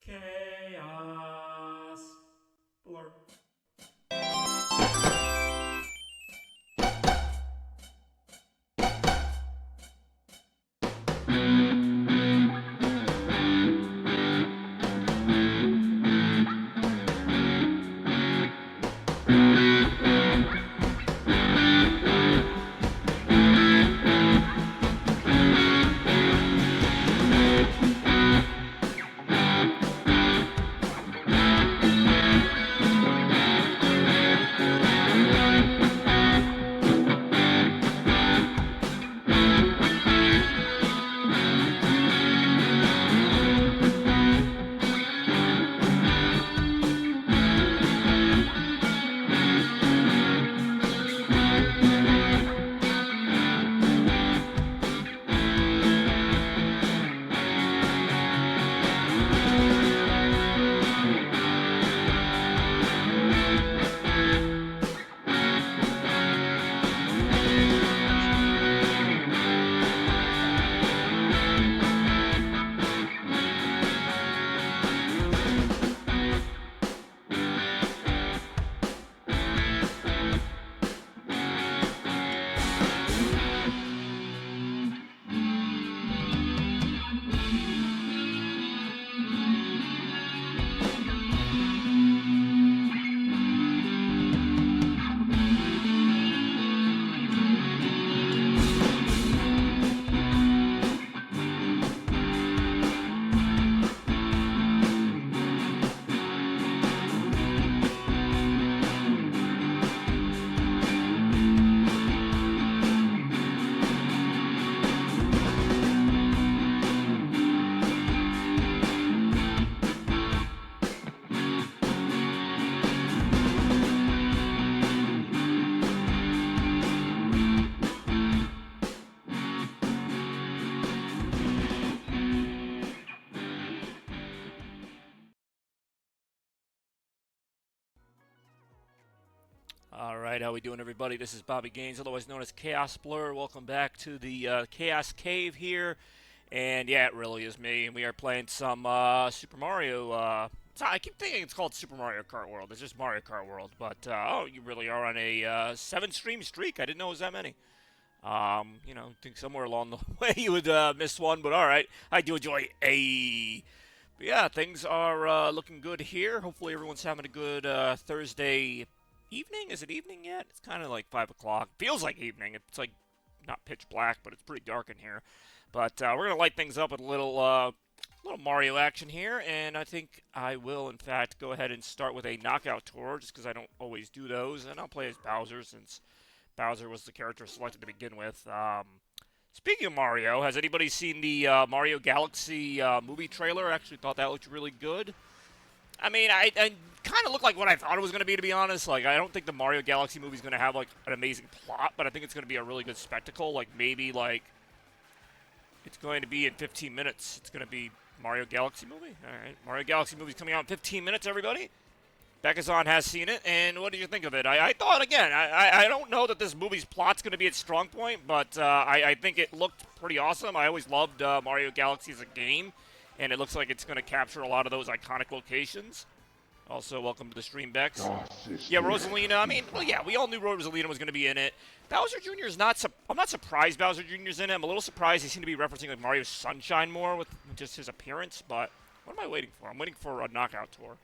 Chaos. Blur. All right, how we doing, everybody? This is Bobby Gaines, otherwise known as Chaos Blur. Welcome back to the Chaos Cave here, and yeah, it really is me. And we are playing some Super Mario. I keep thinking it's called Super Mario Kart World. It's just Mario Kart World, but oh, you really are on a 7-stream streak. I didn't know it was that many. I think somewhere along the way you would miss one, but all right, I do enjoy a. But yeah, things are looking good here. Hopefully, everyone's having a good Thursday evening. Is it evening yet? It's kind of like 5 o'clock. Feels like evening. It's like not pitch black, but it's pretty dark in here. But we're gonna light things up with a little Mario action here, and I think I will, in fact, go ahead and start with a knockout tour, just because I don't always do those, and I'll play as Bowser since Bowser was the character selected to begin with. Speaking of Mario, has anybody seen the Mario Galaxy movie trailer? I actually thought that looked really good. I mean, I kind of looked like what I thought it was going to be honest. Like, I don't think the Mario Galaxy movie is going to have, like, an amazing plot, but I think it's going to be a really good spectacle. Like, maybe, like, it's going to be in 15 minutes. It's going to be Mario Galaxy movie. All right. Mario Galaxy movie's coming out in 15 minutes, everybody. Bekazan has seen it, and what did you think of it? I thought, again, I don't know that this movie's plot's going to be its strong point, but I think it looked pretty awesome. I always loved Mario Galaxy as a game, and it looks like it's going to capture a lot of those iconic locations. Also, welcome to the stream, Bex. Yeah, Rosalina. I mean, well, yeah, we all knew Rosalina was going to be in it. Bowser Jr. is not. I'm not surprised Bowser Jr. is in it. I'm a little surprised he seemed to be referencing like Mario Sunshine more with just his appearance. But what am I waiting for? I'm waiting for a knockout tour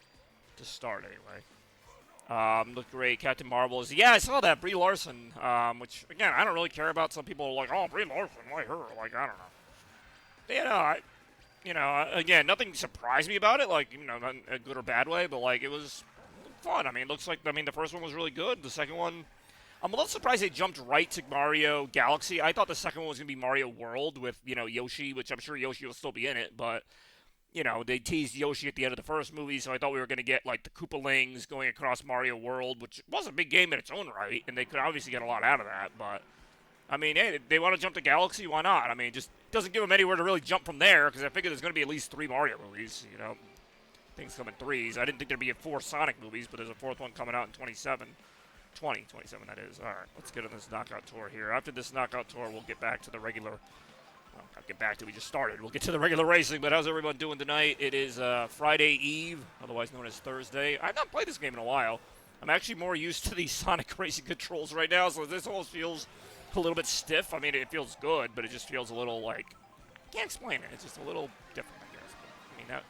to start anyway. Looked great. Captain Marvel is. Yeah, I saw that Brie Larson. Which again, I don't really care about. Some people are like, oh, Brie Larson, why her? Like, I don't know. You know, again, nothing surprised me about it, like, not in a good or bad way, but, like, it was fun. I mean, it looks like, the first one was really good. The second one, I'm a little surprised they jumped right to Mario Galaxy. I thought the second one was going to be Mario World with, Yoshi, which I'm sure Yoshi will still be in it, but, they teased Yoshi at the end of the first movie, so I thought we were going to get, like, the Koopalings going across Mario World, which was a big game in its own right, and they could obviously get a lot out of that, but I mean, hey, they want to jump to Galaxy, why not? I mean, it just doesn't give them anywhere to really jump from there, because I figure there's going to be at least 3 Mario movies, Things come in threes. I didn't think there'd be 4 Sonic movies, but there's a 4th one coming out in 2027 that is. All right, let's get on this knockout tour here. After this knockout tour, we'll get back to the regular Well, I'll get back to it. We just started. We'll get to the regular racing, but how's everyone doing tonight? It is Friday Eve, otherwise known as Thursday. I've not played this game in a while. I'm actually more used to the Sonic racing controls right now, so this almost feels a little bit stiff. I mean, it feels good, but it just feels a little like, I can't explain it. It's just a little different, I guess. But, I mean,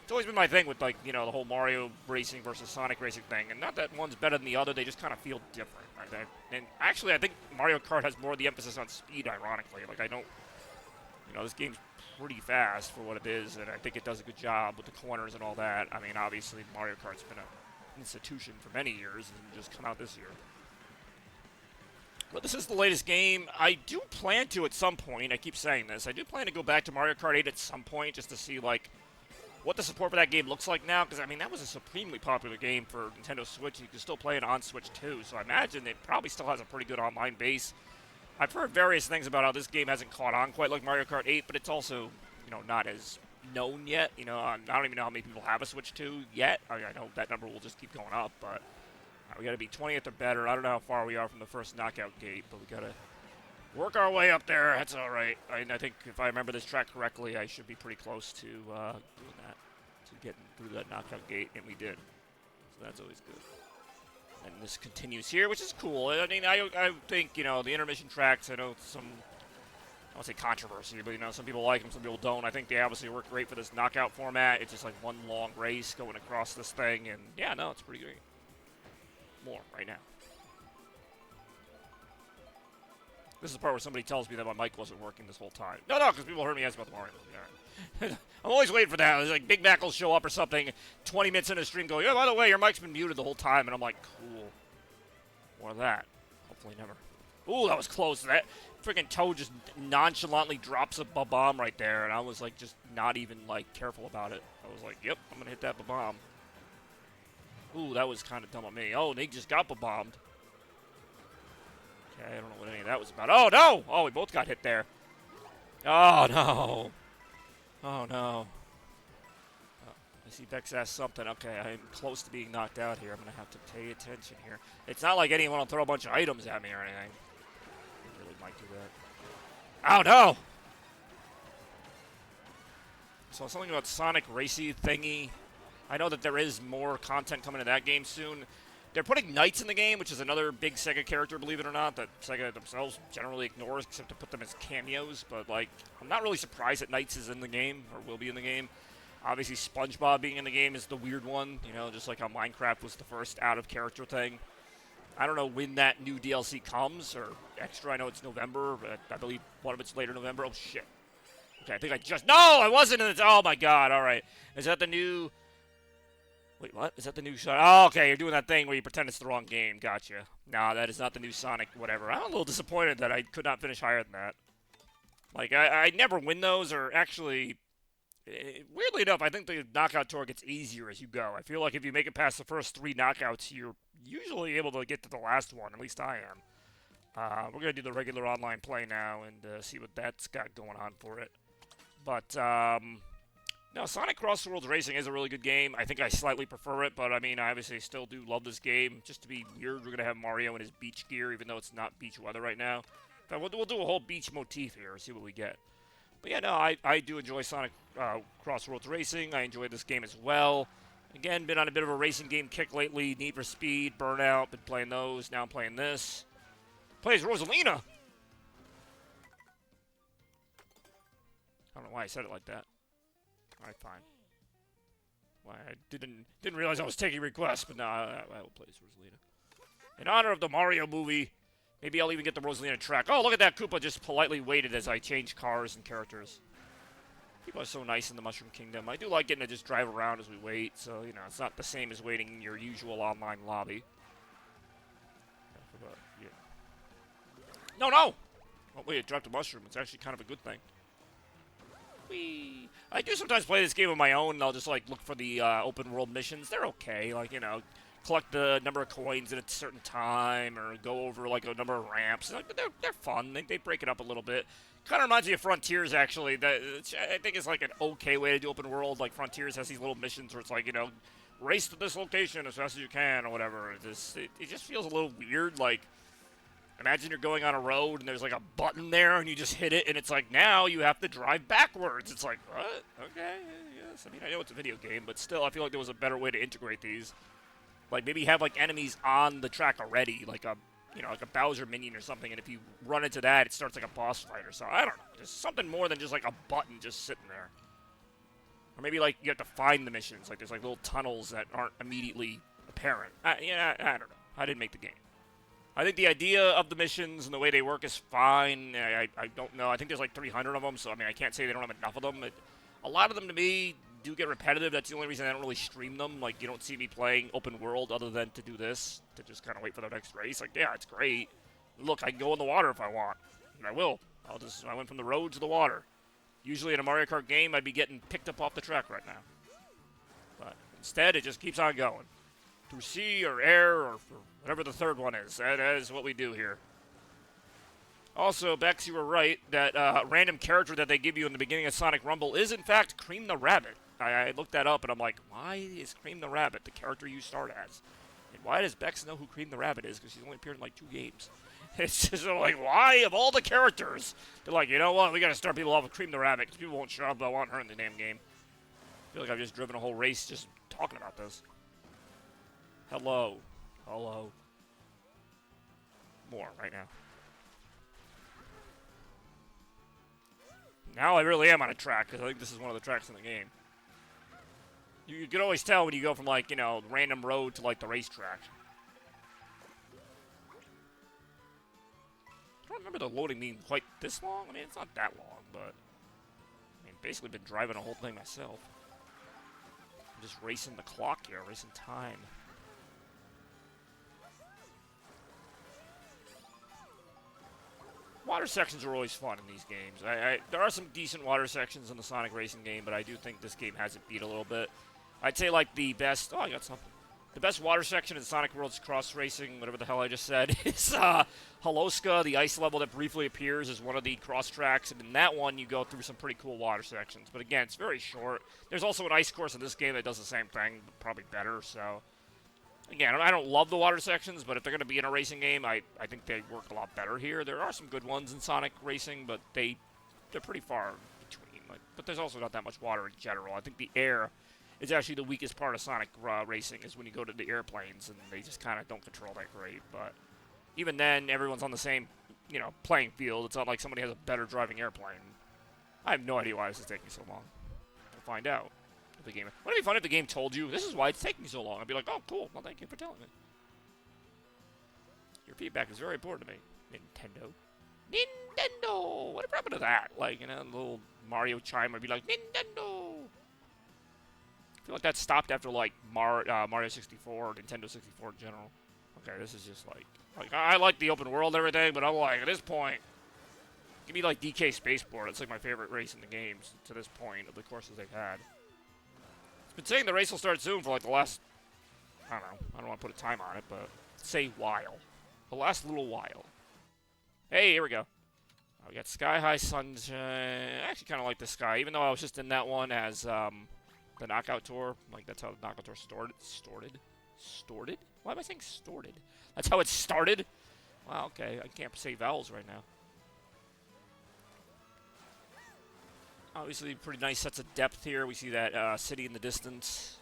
it's always been my thing with, like, you know, the whole Mario racing versus Sonic racing thing. And not that one's better than the other, they just kind of feel different. Right? And actually, I think Mario Kart has more of the emphasis on speed, ironically. Like, I don't, you know, this game's pretty fast for what it is, and I think it does a good job with the corners and all that. I mean, obviously, Mario Kart's been an institution for many years and just come out this year. But this is the latest game. I do plan to at some point, I keep saying this, I do plan to go back to Mario Kart 8 at some point just to see, like, what the support for that game looks like now, because, I mean, that was a supremely popular game for Nintendo Switch. You can still play it on Switch, too, so I imagine it probably still has a pretty good online base. I've heard various things about how this game hasn't caught on quite like Mario Kart 8, but it's also, you know, not as known yet. You know, I don't even know how many people have a Switch 2 yet. I know that number will just keep going up, but we got to be 20th or better. I don't know how far we are from the first knockout gate, but we got to work our way up there. That's all right. I think if I remember this track correctly, I should be pretty close to doing that, to getting through that knockout gate, and we did. So that's always good. And this continues here, which is cool. I mean, I think, you know, the intermission tracks, I know some, I won't say controversy, but, you know, some people like them, some people don't. I think they obviously work great for this knockout format. It's just like one long race going across this thing, and yeah, no, it's pretty great. More right now. This is the part where somebody tells me that my mic wasn't working this whole time. No, because people heard me ask about the Mario movie. All right. I'm always waiting for that. It's like Big Mac will show up or something, 20 minutes into the stream going, oh, by the way, your mic's been muted the whole time. And I'm like, cool. More of that. Hopefully never. Ooh, that was close. That freaking Toad just nonchalantly drops a bomb right there. And I was like, just not even like careful about it. I was like, yep, I'm going to hit that bomb. Ooh, that was kind of dumb of me. Oh, they just got bombed. Okay, I don't know what any of that was about. Oh, no! Oh, we both got hit there. Oh, no. Oh, no. Oh, I see Bex asked something. Okay, I'm close to being knocked out here. I'm going to have to pay attention here. It's not like anyone will throw a bunch of items at me or anything. I really might do that. Oh, no! So something about Sonic Racy thingy. I know that there is more content coming to that game soon. They're putting Knights in the game, which is another big Sega character, believe it or not, that Sega themselves generally ignores, except to put them as cameos. But, like, I'm not really surprised that Knights is in the game, or will be in the game. Obviously, SpongeBob being in the game is the weird one, you know, just like how Minecraft was the first out-of-character thing. I don't know when that new DLC comes, or extra. I know it's November, but I believe one of it's later November. Oh, shit. Okay, I think I just... No, I wasn't in it. Oh, my God. All right. Is that the new... Wait, what? Is that the new Sonic? Oh, okay, you're doing that thing where you pretend it's the wrong game. Gotcha. Nah, that is not the new Sonic whatever. I'm a little disappointed that I could not finish higher than that. Like, I never win those, or actually, weirdly enough, I think the knockout tour gets easier as you go. I feel like if you make it past the first 3 knockouts, you're usually able to get to the last one. At least I am. We're going to do the regular online play now and see what that's got going on for it. But, no, Sonic Cross Worlds Racing is a really good game. I think I slightly prefer it, but I mean, I obviously still do love this game. Just to be weird, we're going to have Mario in his beach gear, even though it's not beach weather right now. But we'll do a whole beach motif here and see what we get. But yeah, no, I do enjoy Sonic Cross Worlds Racing. I enjoy this game as well. Again, been on a bit of a racing game kick lately. Need for Speed, Burnout, been playing those. Now I'm playing this. Plays Rosalina. I don't know why I said it like that. Alright, fine. Well, I didn't realize I was taking requests, but no, I will play as Rosalina. In honor of the Mario movie, maybe I'll even get the Rosalina track. Oh, look at that. Koopa just politely waited as I change cars and characters. People are so nice in the Mushroom Kingdom. I do like getting to just drive around as we wait, so, you know, it's not the same as waiting in your usual online lobby. Yeah. No, no! Oh, wait, it dropped a mushroom. It's actually kind of a good thing. Whee! I do sometimes play this game on my own, and I'll just, like, look for the open world missions. They're okay. Like, you know, collect the number of coins at a certain time, or go over, like, a number of ramps. Like, they're fun. They break it up a little bit. Kind of reminds me of Frontiers, actually. I think it's, like, an okay way to do open world. Like, Frontiers has these little missions where it's like, you know, race to this location as fast as you can, or whatever. It just feels a little weird, like... Imagine you're going on a road and there's like a button there and you just hit it and it's like, now you have to drive backwards. It's like, what? Okay, yes. I mean, I know it's a video game, but still, I feel like there was a better way to integrate these. Like maybe have like enemies on the track already, like a like a Bowser minion or something, and if you run into that, it starts like a boss fight or something. I don't know. Just something more than just like a button just sitting there. Or maybe like you have to find the missions. Like there's like little tunnels that aren't immediately apparent. Yeah, I don't know. I didn't make the game. I think the idea of the missions and the way they work is fine. I don't know. I think there's like 300 of them, so I mean I can't say they don't have enough of them. A lot of them to me do get repetitive. That's the only reason I don't really stream them. Like, you don't see me playing open world other than to do this, to just kind of wait for the next race. Like, yeah, it's great. Look, I can go in the water if I want, and I will. I went from the road to the water. Usually in a Mario Kart game, I'd be getting picked up off the track right now. But instead, it just keeps on going. Through sea or air or whatever the third one is. That is what we do here. Also, Bex, you were right. That random character that they give you in the beginning of Sonic Rumble is, in fact, Cream the Rabbit. I looked that up, and I'm like, why is Cream the Rabbit the character you start as? And why does Bex know who Cream the Rabbit is? Because she's only appeared in, like, 2 games. It's just like, why, of all the characters? They're like, you know what? We got to start people off with Cream the Rabbit, because people won't shut up. They'll want her in the damn game. I feel like I've just driven a whole race just talking about this. Hello. Hello. More right now. Now I really am on a track, because I think this is one of the tracks in the game. You can always tell when you go from, like, random road to, like, the racetrack. I don't remember the loading being quite this long. I mean, it's not that long, but... I mean, basically been driving the whole thing myself. I'm just racing the clock here, racing time. Water sections are always fun in these games. There are some decent water sections in the Sonic Racing game, but I do think this game has it beat a little bit. I'd say, like, the best... Oh, I got something. The best water section in Sonic World's Cross Racing, whatever the hell I just said, is Holoska, the ice level that briefly appears as one of the cross tracks, and in that one you go through some pretty cool water sections. But again, it's very short. There's also an ice course in this game that does the same thing, but probably better, so... Again, I don't love the water sections, but if they're going to be in a racing game, I think they work a lot better here. There are some good ones in Sonic Racing, but they're pretty far between. But there's also not that much water in general. I think the air is actually the weakest part of Sonic Racing, is when you go to the airplanes, and they just kind of don't control that great. But even then, everyone's on the same, playing field. It's not like somebody has a better driving airplane. I have no idea why this is taking so long. We'll find out. The game. Wouldn't it be funny if the game told you, this is why it's taking so long? I'd be like, oh, cool. Well, thank you for telling me. Your feedback is very important to me. Nintendo. Nintendo! Whatever happened to that? Like, a little Mario chime would be like, Nintendo! I feel like that stopped after, like, Mario 64 or Nintendo 64 in general. Okay, this is just like, I like the open world and everything, but I'm like, at this point, give me, like, DK Spaceport. It's, like, my favorite race in the games to this point of the courses they've had. Been saying the race will start soon for like the last, I don't want to put a time on it, but say while. The last little while. Hey, here we go. We got Sky High Sunshine. I actually kind of like the Sky, even though I was just in that one as the Knockout Tour. Like, that's how the Knockout Tour started. Storted? Why am I saying storted? That's how it started? Wow, okay. I can't say vowels right now. Obviously, pretty nice sets of depth here. We see that city in the distance.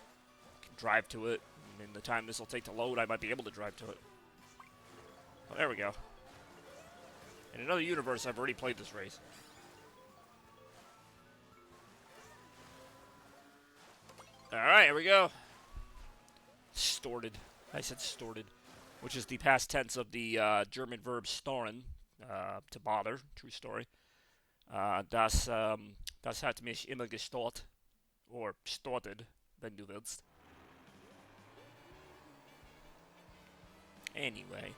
Can drive to it. And in the time this will take to load, I might be able to drive to it. Well, there we go. In another universe, I've already played this race. Alright, here we go. Storted. I said storted. Which is the past tense of the German verb storen. To bother. True story. Das hat mich immer gestört. Or storted, wenn du willst. Anyway.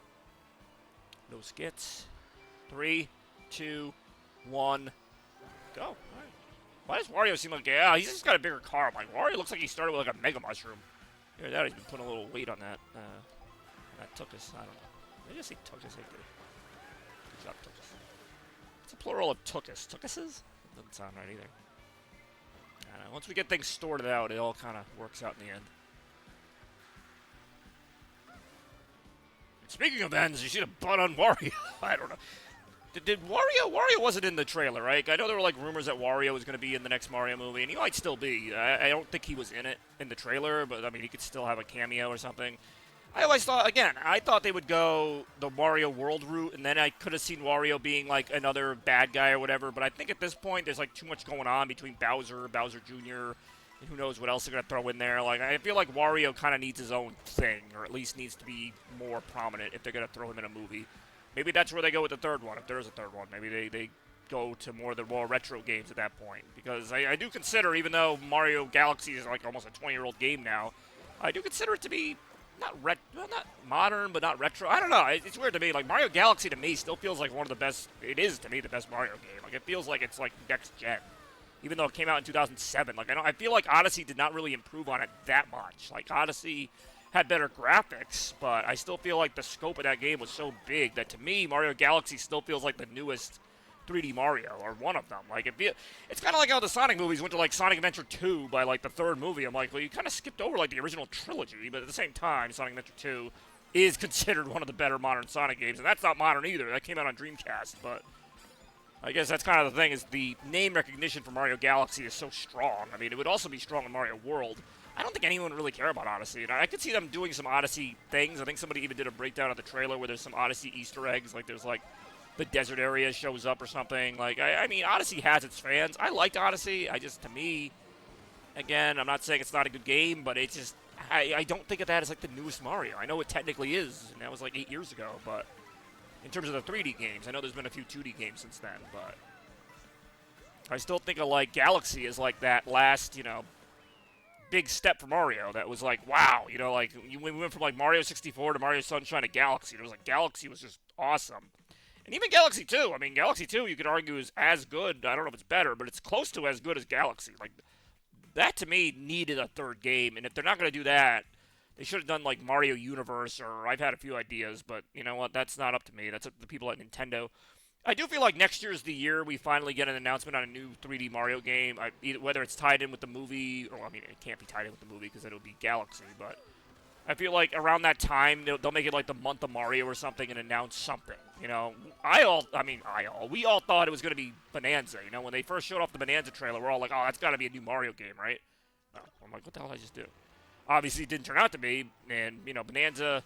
Los geht's. 3, 2, 1, go. All right. Why does Wario seem like, yeah, he's just got a bigger car. I'm like, Wario looks like he started with like a Mega Mushroom. Hear that? He's been putting a little weight on that. That took us, I don't know. Did I just say took us? Good job, took us. It's a plural of tookus. Tookuses? Doesn't sound right either. I don't know. Once we get things sorted out, it all kind of works out in the end. Speaking of ends, you should have butt on Wario. I don't know. Did Wario? Wario wasn't in the trailer, right? I know there were like rumors that Wario was going to be in the next Mario movie, and he might still be. I don't think he was in it in the trailer, but I mean, he could still have a cameo or something. I always thought, again, I thought they would go the Wario World route, and then I could have seen Wario being like another bad guy or whatever. But I think at this point, there's like too much going on between Bowser, Bowser Jr., and who knows what else they're going to throw in there. Like, I feel like Wario kind of needs his own thing, or at least needs to be more prominent if they're going to throw him in a movie. Maybe that's where they go with the third one, if there is a third one. Maybe they go to more of the more retro games at that point. Because I do consider, even though Mario Galaxy is like almost a 20-year-old game now, I do consider it to be not modern, but not retro. I don't know. It's weird to me. Like, Mario Galaxy to me still feels like one of the best. It is, to me, the best Mario game. Like, it feels like it's like next gen. Even though it came out in 2007. Like, I feel like Odyssey did not really improve on it that much. Like, Odyssey had better graphics, but I still feel like the scope of that game was so big that to me, Mario Galaxy still feels like the newest 3D Mario, or one of them. Like, it's kind of like how the Sonic movies went to like Sonic Adventure 2 by like the third movie. I'm like, well, you kind of skipped over like the original trilogy, but at the same time, Sonic Adventure 2 is considered one of the better modern Sonic games, and that's not modern either. That came out on Dreamcast, but I guess that's kind of the thing, is the name recognition for Mario Galaxy is so strong. I mean, it would also be strong in Mario World. I don't think anyone would really care about Odyssey. And I could see them doing some Odyssey things. I think somebody even did a breakdown of the trailer where there's some Odyssey Easter eggs. Like, there's, like, the desert area shows up or something. Like, I mean, Odyssey has its fans. I liked Odyssey. To me, again, I'm not saying it's not a good game, but it's just, I don't think of that as, like, the newest Mario. I know it technically is, and that was, like, 8 years ago, but in terms of the 3D games, I know there's been a few 2D games since then, but I still think of, like, Galaxy as, like, that last, big step for Mario that was like, wow, like, we went from like Mario 64 to Mario Sunshine to Galaxy. It was like Galaxy was just awesome. And even Galaxy 2, I mean, Galaxy 2 you could argue is as good. I don't know if it's better, but it's close to as good as Galaxy. Like, that to me needed a third game, and if they're not going to do that, they should have done like Mario Universe, or I've had a few ideas, but you know what, that's not up to me. That's up to the people at Nintendo. I do feel like next year is the year we finally get an announcement on a new 3D Mario game, whether it's tied in with the movie, or I mean, it can't be tied in with the movie because it'll be Galaxy, but I feel like around that time, they'll make it like the month of Mario or something and announce something, we all thought it was going to be Bonanza, when they first showed off the Bonanza trailer, we're all like, oh, that's got to be a new Mario game, right? Oh, I'm like, what the hell did I just do? Obviously, it didn't turn out to be, and, Bonanza,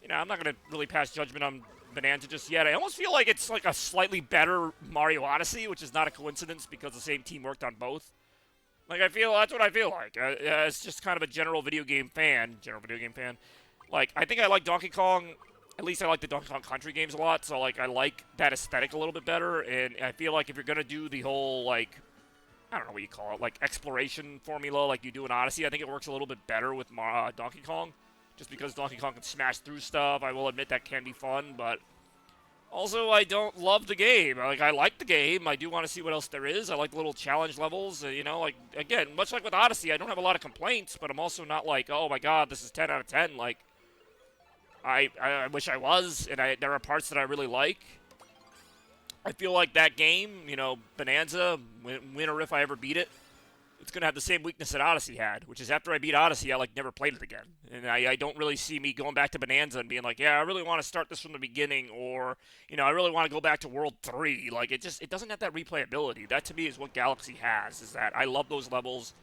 I'm not going to really pass judgment on Bonanza just yet. I almost feel like it's like a slightly better Mario Odyssey, which is not a coincidence because the same team worked on both. Like, that's what I feel like. It's just kind of a general video game fan. Like, I think I like Donkey Kong. At least I like the Donkey Kong Country games a lot, so, like, I like that aesthetic a little bit better, and I feel like if you're going to do the whole, like, I don't know what you call it, like, exploration formula like you do in Odyssey, I think it works a little bit better with Donkey Kong. Just because Donkey Kong can smash through stuff, I will admit that can be fun, but also I don't love the game. Like, I like the game, I do want to see what else there is. I like the little challenge levels, like, again, much like with Odyssey, I don't have a lot of complaints, but I'm also not like, oh my god, this is 10 out of 10. Like, I wish I was, and there are parts that I really like. I feel like that game, Bonanza, win or if I ever beat it, it's going to have the same weakness that Odyssey had, which is after I beat Odyssey, I, like, never played it again. And I don't really see me going back to Bonanza and being like, yeah, I really want to start this from the beginning, or, I really want to go back to World 3. Like, it doesn't have that replayability. That, to me, is what Galaxy has, is that I love those levels.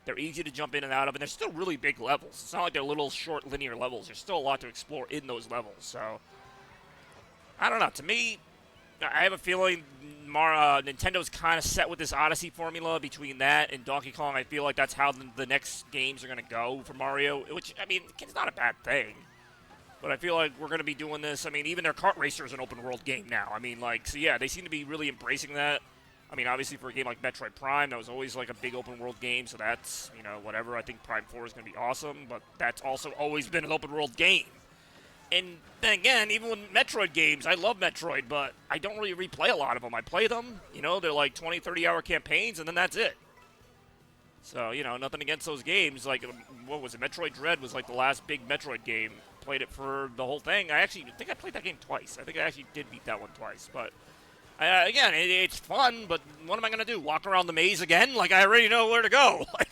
They're easy to jump in and out of, and they're still really big levels. It's not like they're little, short, linear levels. There's still a lot to explore in those levels. So, I don't know. To me, I have a feeling Nintendo's kind of set with this Odyssey formula. Between that and Donkey Kong, I feel like that's how the next games are going to go for Mario, which, I mean, it's not a bad thing. But I feel like we're going to be doing this. I mean, even their Kart Racer is an open-world game now. I mean, like, so yeah, they seem to be really embracing that. I mean, obviously for a game like Metroid Prime, that was always like a big open-world game, so that's, whatever. I think Prime 4 is going to be awesome, but that's also always been an open-world game. And then again, even with Metroid games, I love Metroid, but I don't really replay a lot of them. I play them, they're like 20, 30-hour campaigns, and then that's it. So, nothing against those games. Like, what was it? Metroid Dread was like the last big Metroid game. Played it for the whole thing. I actually think I played that game twice. I think I actually did beat that one twice, but Again, it's fun, but what am I going to do? Walk around the maze again? Like, I already know where to go. Like,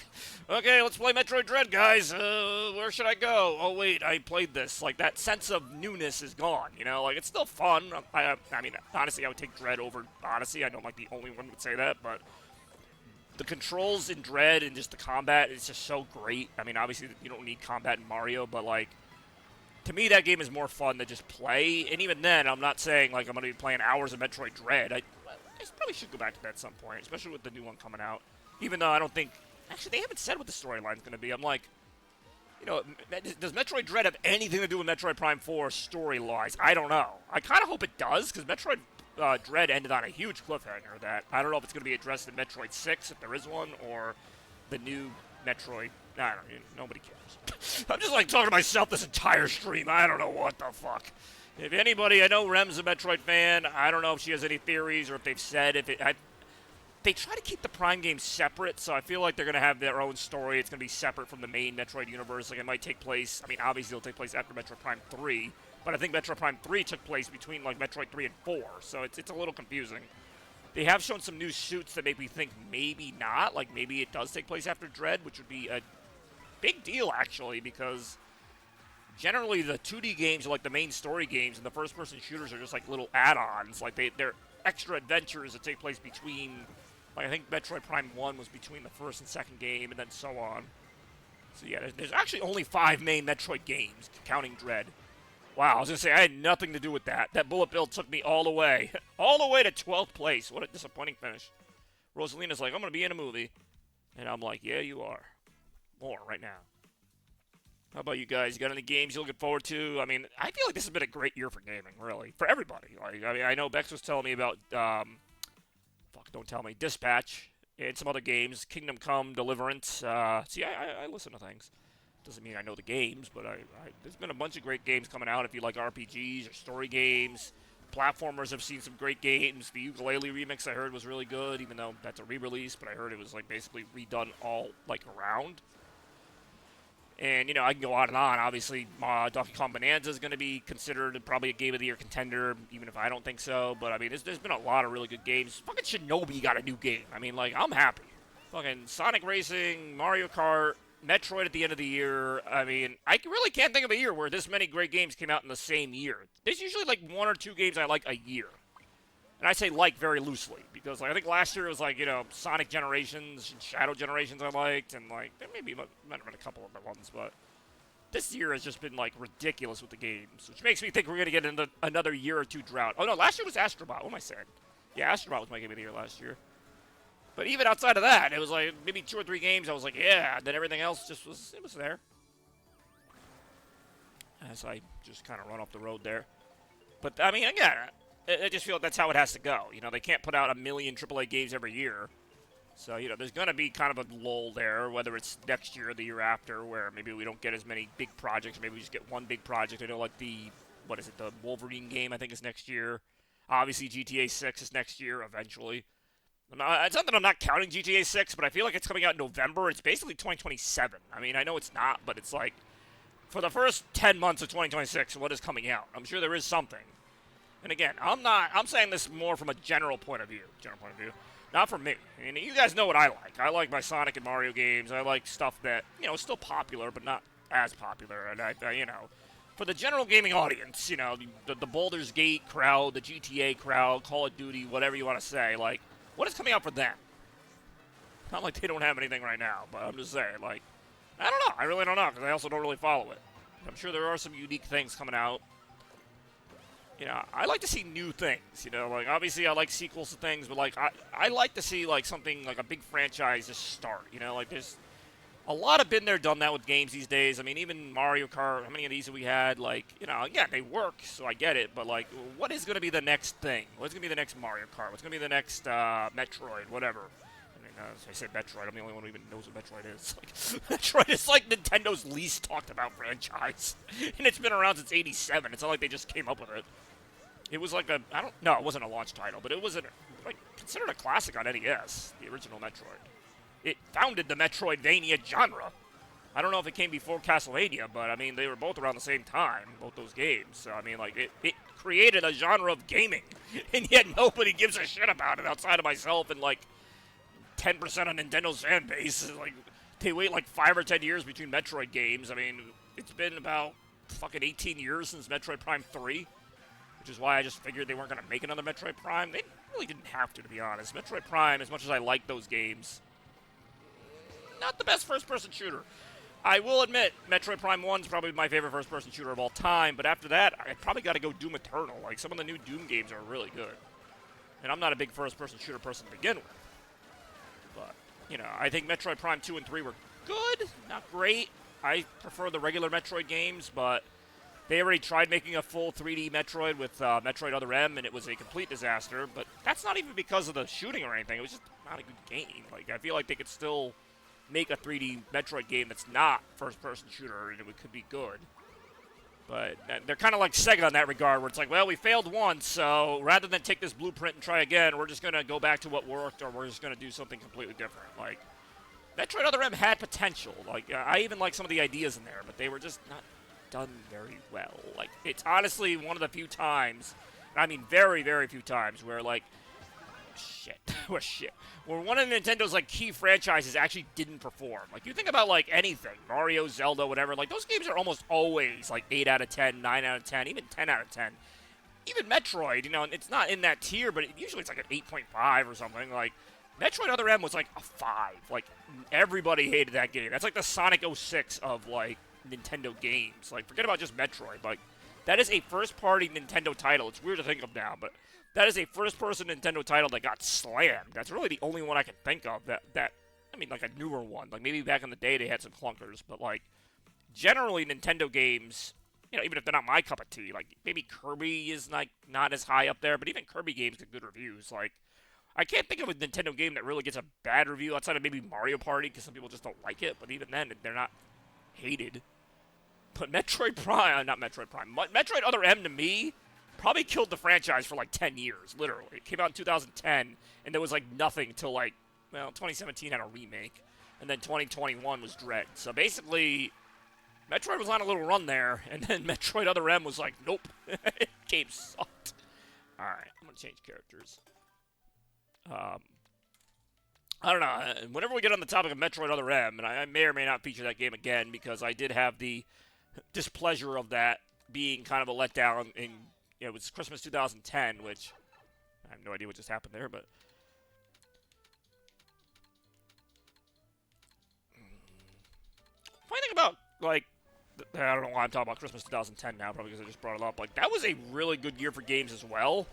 okay, let's play Metroid Dread, guys. Where should I go? Oh, wait, I played this. Like, that sense of newness is gone, you know? Like, it's still fun. I mean, honestly, I would take Dread over Odyssey. I know I'm like the only one who would say that, but the controls in Dread and just the combat is just so great. I mean, obviously, you don't need combat in Mario, but, like, to me, that game is more fun to just play. And even then, I'm not saying like I'm going to be playing hours of Metroid Dread. I probably should go back to that at some point, especially with the new one coming out. Even though I don't think, actually, they haven't said what the storyline's going to be. I'm like, you know, does Metroid Dread have anything to do with Metroid Prime 4 story-wise? I don't know. I kind of hope it does, because Metroid Dread ended on a huge cliffhanger that I don't know if it's going to be addressed in Metroid 6, if there is one, or the new Metroid. I don't know. Nobody cares. I'm just like talking to myself this entire stream. I don't know what the fuck. If anybody, I know Rem's a Metroid fan. I don't know if she has any theories or if they've said if it. They try to keep the Prime games separate, so I feel like they're going to have their own story. It's going to be separate from the main Metroid universe. Like, it might take place, I mean, obviously it'll take place after Metroid Prime 3, but I think Metroid Prime 3 took place between, like, Metroid 3 and 4, so it's a little confusing. They have shown some new suits that make me think maybe not. Like, maybe it does take place after Dread, which would be a big deal, actually, because generally the 2D games are like the main story games, and the first-person shooters are just like little add-ons. Like, they're extra adventures that take place between, like, I think Metroid Prime 1 was between the first and second game, and then so on. So yeah, there's actually only 5 main Metroid games, counting Dread. Wow, I was going to say, I had nothing to do with that. That bullet bill took me all the way. All the way to 12th place. What a disappointing finish. Rosalina's like, I'm going to be in a movie. And I'm like, yeah, you are. More right now. How about you guys? You got any games you're looking forward to? I mean, I feel like this has been a great year for gaming, really. For everybody. Like, I mean, I know Bex was telling me about, don't tell me, Dispatch and some other games. Kingdom Come, Deliverance. See, I listen to things. Doesn't mean I know the games, but there's been a bunch of great games coming out if you like RPGs or story games. Platformers have seen some great games. The Ukulele remix I heard was really good, even though that's a re-release, but I heard it was like basically redone all like around. And, you know, I can go on and on. Obviously, Donkey Kong Bonanza is going to be considered probably a Game of the Year contender, even if I don't think so. But, I mean, there's been a lot of really good games. Fucking Shinobi got a new game. I mean, like, I'm happy. Fucking Sonic Racing, Mario Kart, Metroid at the end of the year. I mean, I really can't think of a year where this many great games came out in the same year. There's usually, like, 1 or 2 games I like a year. And I say like very loosely, because like, I think last year it was like, you know, Sonic Generations and Shadow Generations I liked, and like, there maybe might have been a couple other ones, but this year has just been like ridiculous with the games, which makes me think we're going to get another year or 2 drought. Oh no, last year was Astrobot, what am I saying? Yeah, Astrobot was my game of the year last year. But even outside of that, it was like maybe 2 or 3 games I was like, yeah, and then everything else just was, it was there. As I just kind of run off the road there. But I mean, again, I just feel like that's how it has to go. You know, they can't put out a million AAA games every year. So, you know, there's going to be kind of a lull there, whether it's next year or the year after, where maybe we don't get as many big projects. Maybe we just get one big project. I know, like, the Wolverine game, I think, is next year. Obviously, GTA 6 is next year, eventually. It's not that I'm not counting GTA 6, but I feel like it's coming out in November. It's basically 2027. I mean, I know it's not, but it's like, for the first 10 months of 2026, what is coming out? I'm sure there is something. And again, I'm saying this more from a general point of view. Not from me. I mean, you guys know what I like. I like my Sonic and Mario games. I like stuff that, you know, is still popular, but not as popular. And you know, for the general gaming audience, you know, the Baldur's Gate crowd, the GTA crowd, Call of Duty, whatever you want to say, like, what is coming out for them? Not like they don't have anything right now, but I'm just saying, like, I don't know. I really don't know, because I also don't really follow it. I'm sure there are some unique things coming out. You know, I like to see new things, you know, like, obviously I like sequels to things, but, like, I like to see, like, something, like, a big franchise just start, you know, like, there's a lot of been there, done that with games these days. I mean, even Mario Kart, how many of these have we had, like, you know, yeah, they work, so I get it, but, like, what is going to be the next thing? What's going to be the next Mario Kart? What's going to be the next, Metroid, whatever? As I said Metroid, I'm the only one who even knows what Metroid is. Like, Metroid is like Nintendo's least talked about franchise. And it's been around since '87. It's not like they just came up with it. It was like no, it wasn't a launch title, but it was considered a classic on NES, the original Metroid. It founded the Metroidvania genre. I don't know if it came before Castlevania, but I mean, they were both around the same time, both those games. So, I mean, like, it created a genre of gaming, and yet nobody gives a shit about it outside of myself and like 10% of Nintendo's fan base. Like they wait like 5 or 10 years between Metroid games. I mean, it's been about fucking 18 years since Metroid Prime 3, which is why I just figured they weren't gonna make another Metroid Prime. They really didn't have to be honest. Metroid Prime, as much as I like those games, not the best first-person shooter. I will admit, Metroid Prime 1 is probably my favorite first-person shooter of all time, but after that, I probably got to go Doom Eternal. Like, some of the new Doom games are really good. And I'm not a big first-person shooter person to begin with. But, you know, I think Metroid Prime 2 and 3 were good, not great. I prefer the regular Metroid games, but they already tried making a full 3D Metroid with Metroid Other M, and it was a complete disaster. But that's not even because of the shooting or anything. It was just not a good game. Like, I feel like they could still make a 3D Metroid game that's not first-person shooter, and it could be good. But they're kind of like Sega in that regard, where it's like, well, we failed once, so rather than take this blueprint and try again, we're just going to go back to what worked, or we're just going to do something completely different. Like, Metroid Other M had potential. Like, I even like some of the ideas in there, but they were just not done very well. Like, it's honestly one of the few times, I mean very, very few times, where, like, where one of Nintendo's like key franchises actually didn't perform. Like you think about like anything, Mario, Zelda, whatever, like those games are almost always like 8 out of 10, 9 out of 10, even 10 out of 10. Even Metroid, you know, it's not in that tier, but usually it's like an 8.5 or something. Like Metroid Other M was like a 5. Like everybody hated that game. That's like the Sonic 06 of like Nintendo games. Like forget about just Metroid. Like that is a first-party Nintendo title. It's weird to think of now, but that is a first-person Nintendo title that got slammed. That's really the only one I can think of that I mean, like a newer one. Like maybe back in the day they had some clunkers, but like generally Nintendo games, you know, even if they're not my cup of tea, like maybe Kirby is like not as high up there, but even Kirby games get good reviews. Like I can't think of a Nintendo game that really gets a bad review outside of maybe Mario Party because some people just don't like it, but even then they're not hated. But Metroid Prime, not Metroid Prime, Metroid Other M to me probably killed the franchise for like 10 years, literally. It came out in 2010, and there was like nothing till like, well, 2017 had a remake, and then 2021 was Dread. So basically, Metroid was on a little run there, and then Metroid Other M was like, nope, game sucked. Alright, I'm going to change characters. I don't know, whenever we get on the topic of Metroid Other M, and I may or may not feature that game again, because I did have the displeasure of that being kind of a letdown in, you know, it was Christmas 2010, which I have no idea what just happened there, but funny thing about, like, I don't know why I'm talking about Christmas 2010 now, probably because I just brought it up. Like, that was a really good year for games as well.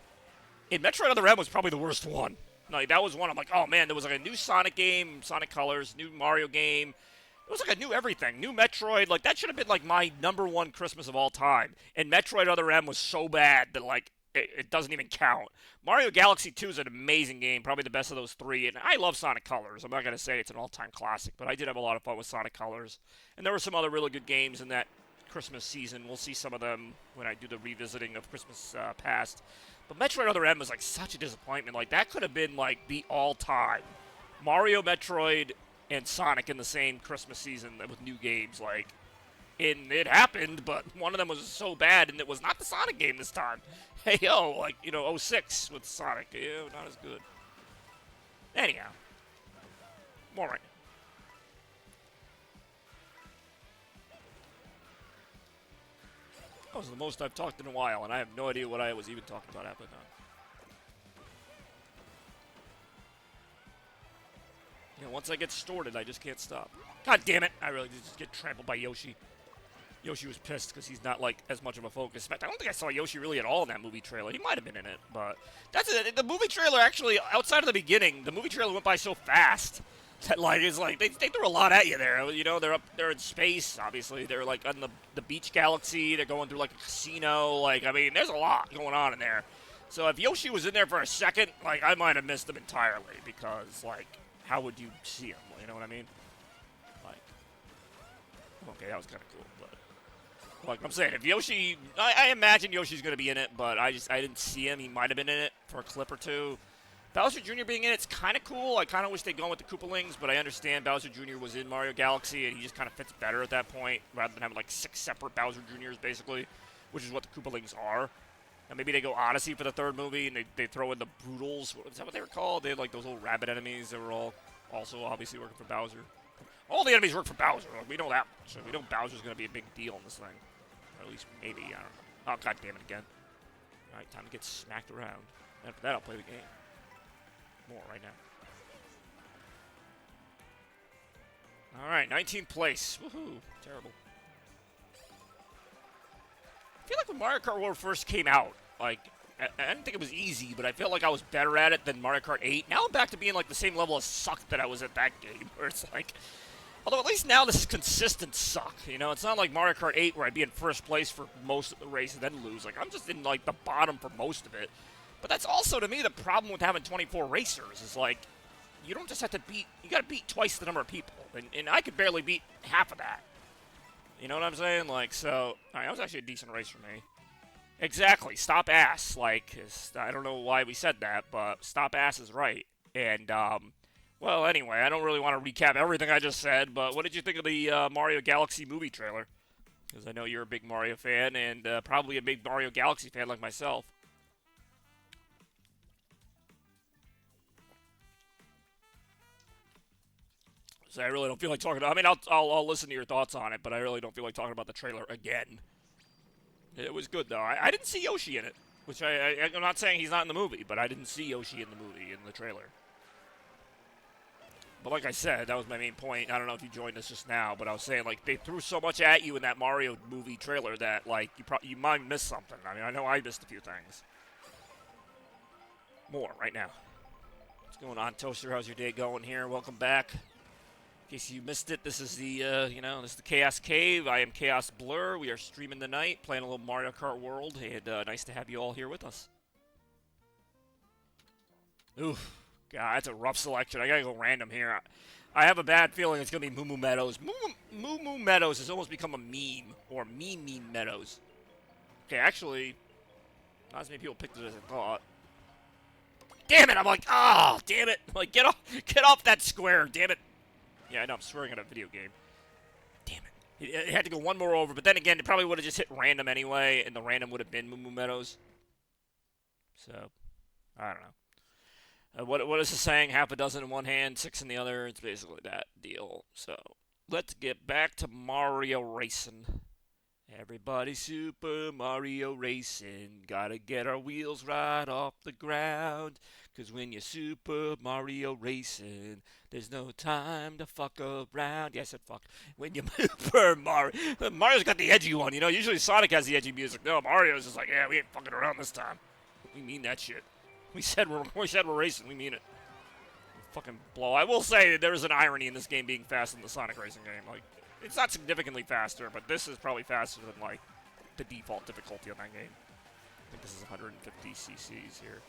And Metroid Other M was probably the worst one. Like, that was one I'm like, oh man, there was like a new Sonic game, Sonic Colors, new Mario game. It was like a new everything, new Metroid. Like, that should have been like my #1 Christmas of all time. And Metroid Other M was so bad that like it doesn't even count. Mario Galaxy 2 is an amazing game, probably the best of those three. And I love Sonic Colors. I'm not gonna say it's an all-time classic, but I did have a lot of fun with Sonic Colors. And there were some other really good games in that Christmas season. We'll see some of them when I do the revisiting of Christmas past. But Metroid Other M was like such a disappointment. Like that could have been like the all-time Mario, Metroid, and Sonic in the same Christmas season with new games. Like, and it happened, but one of them was so bad, and it was not the Sonic game this time. Hey yo, like you know, 06 with Sonic, ew, not as good. Anyhow, more right. That was the most I've talked in a while, and I have no idea what I was even talking about after that. You know, once I get started, I just can't stop. God damn it! I really did just get trampled by Yoshi. Yoshi was pissed because he's not, like, as much of a focus. In fact, I don't think I saw Yoshi really at all in that movie trailer. He might have been in it, but that's it. The movie trailer actually, outside of the beginning, the movie trailer went by so fast that, like, it's like, they threw a lot at you there. You know, they're in space, obviously. They're, like, on the beach galaxy. They're going through, like, a casino. Like, I mean, there's a lot going on in there. So if Yoshi was in there for a second, like, I might have missed him entirely because, like, how would you see him? You know what I mean? Like, okay, that was kind of cool, but like I'm saying, if Yoshi, I imagine Yoshi's going to be in it, but I didn't see him. He might have been in it for a clip or two. Bowser Jr. being in it's kind of cool. I kind of wish they'd gone with the Koopalings, but I understand Bowser Jr. was in Mario Galaxy, and he just kind of fits better at that point, rather than having like 6 separate Bowser Jr.'s, basically, which is what the Koopalings are. And maybe they go Odyssey for the third movie, and they throw in the Brutals. Is that what they were called? They had like those little rabbit enemies that were all also obviously working for Bowser. All the enemies work for Bowser. Like, we know that much. So we know Bowser's going to be a big deal in this thing. Or at least maybe, I don't know. Oh, god damn it again. Alright, time to get smacked around. After that, I'll play the game. More right now. Alright, 19th place. Woohoo. Terrible. I feel like when Mario Kart World first came out, like, I didn't think it was easy, but I felt like I was better at it than Mario Kart 8. Now I'm back to being like the same level of suck that I was at that game, where it's like, although at least now this is consistent suck, you know? It's not like Mario Kart 8 where I'd be in first place for most of the race and then lose. Like, I'm just in like the bottom for most of it. But that's also, to me, the problem with having 24 racers is like, you don't just have to beat, you gotta beat twice the number of people. And I could barely beat half of that. You know what I'm saying? Like, so, all right, that was actually a decent race for me. Exactly, stop ass. Like, I don't know why we said that, but stop ass is right. And, well, anyway, I don't really want to recap everything I just said, but what did you think of the Mario Galaxy movie trailer? Because I know you're a big Mario fan, and probably a big Mario Galaxy fan like myself. So I really don't feel like talking about, I mean, I'll listen to your thoughts on it, but I really don't feel like talking about the trailer again. It was good, though. I didn't see Yoshi in it, which I'm not saying he's not in the movie, but I didn't see Yoshi in the movie, in the trailer. But like I said, that was my main point. I don't know if you joined us just now, but I was saying, like, they threw so much at you in that Mario movie trailer that, like, you might miss something. I mean, I know I missed a few things. More right now. What's going on, Toaster? How's your day going here? Welcome back. In case you missed it, this is the, this is the Chaos Cave. I am Chaos Blur. We are streaming tonight, playing a little Mario Kart World, and nice to have you all here with us. Oof. God, that's a rough selection. I gotta go random here. I have a bad feeling it's gonna be Moo Moo Meadows. Moo Moo Meadows has almost become a meme, or Meme Meadows. Okay, actually, not as many people picked it as I thought. Damn it! I'm like, ah, oh, damn it! I'm like, get off that square, damn it! Yeah, I know, I'm swearing at a video game. Damn it. It had to go one more over, but then again, it probably would have just hit random anyway, and the random would have been Moo Moo Meadows. So, I don't know. What is the saying? Half a dozen in one hand, 6 in the other. It's basically that deal. So, let's get back to Mario Racing. Everybody Super Mario Racing. Gotta get our wheels right off the ground. 'Cause when you're Super Mario Racing, there's no time to fuck around. Yeah, I said fuck. When you're Super Mario. Mario's got the edgy one, you know? Usually Sonic has the edgy music. No, Mario's just like, yeah, we ain't fucking around this time. We mean that shit. We said we're racing. We mean it. Fucking blow. I will say that there is an irony in this game being faster than the Sonic racing game. Like, it's not significantly faster, but this is probably faster than, like, the default difficulty on that game. I think this is 150 cc's here.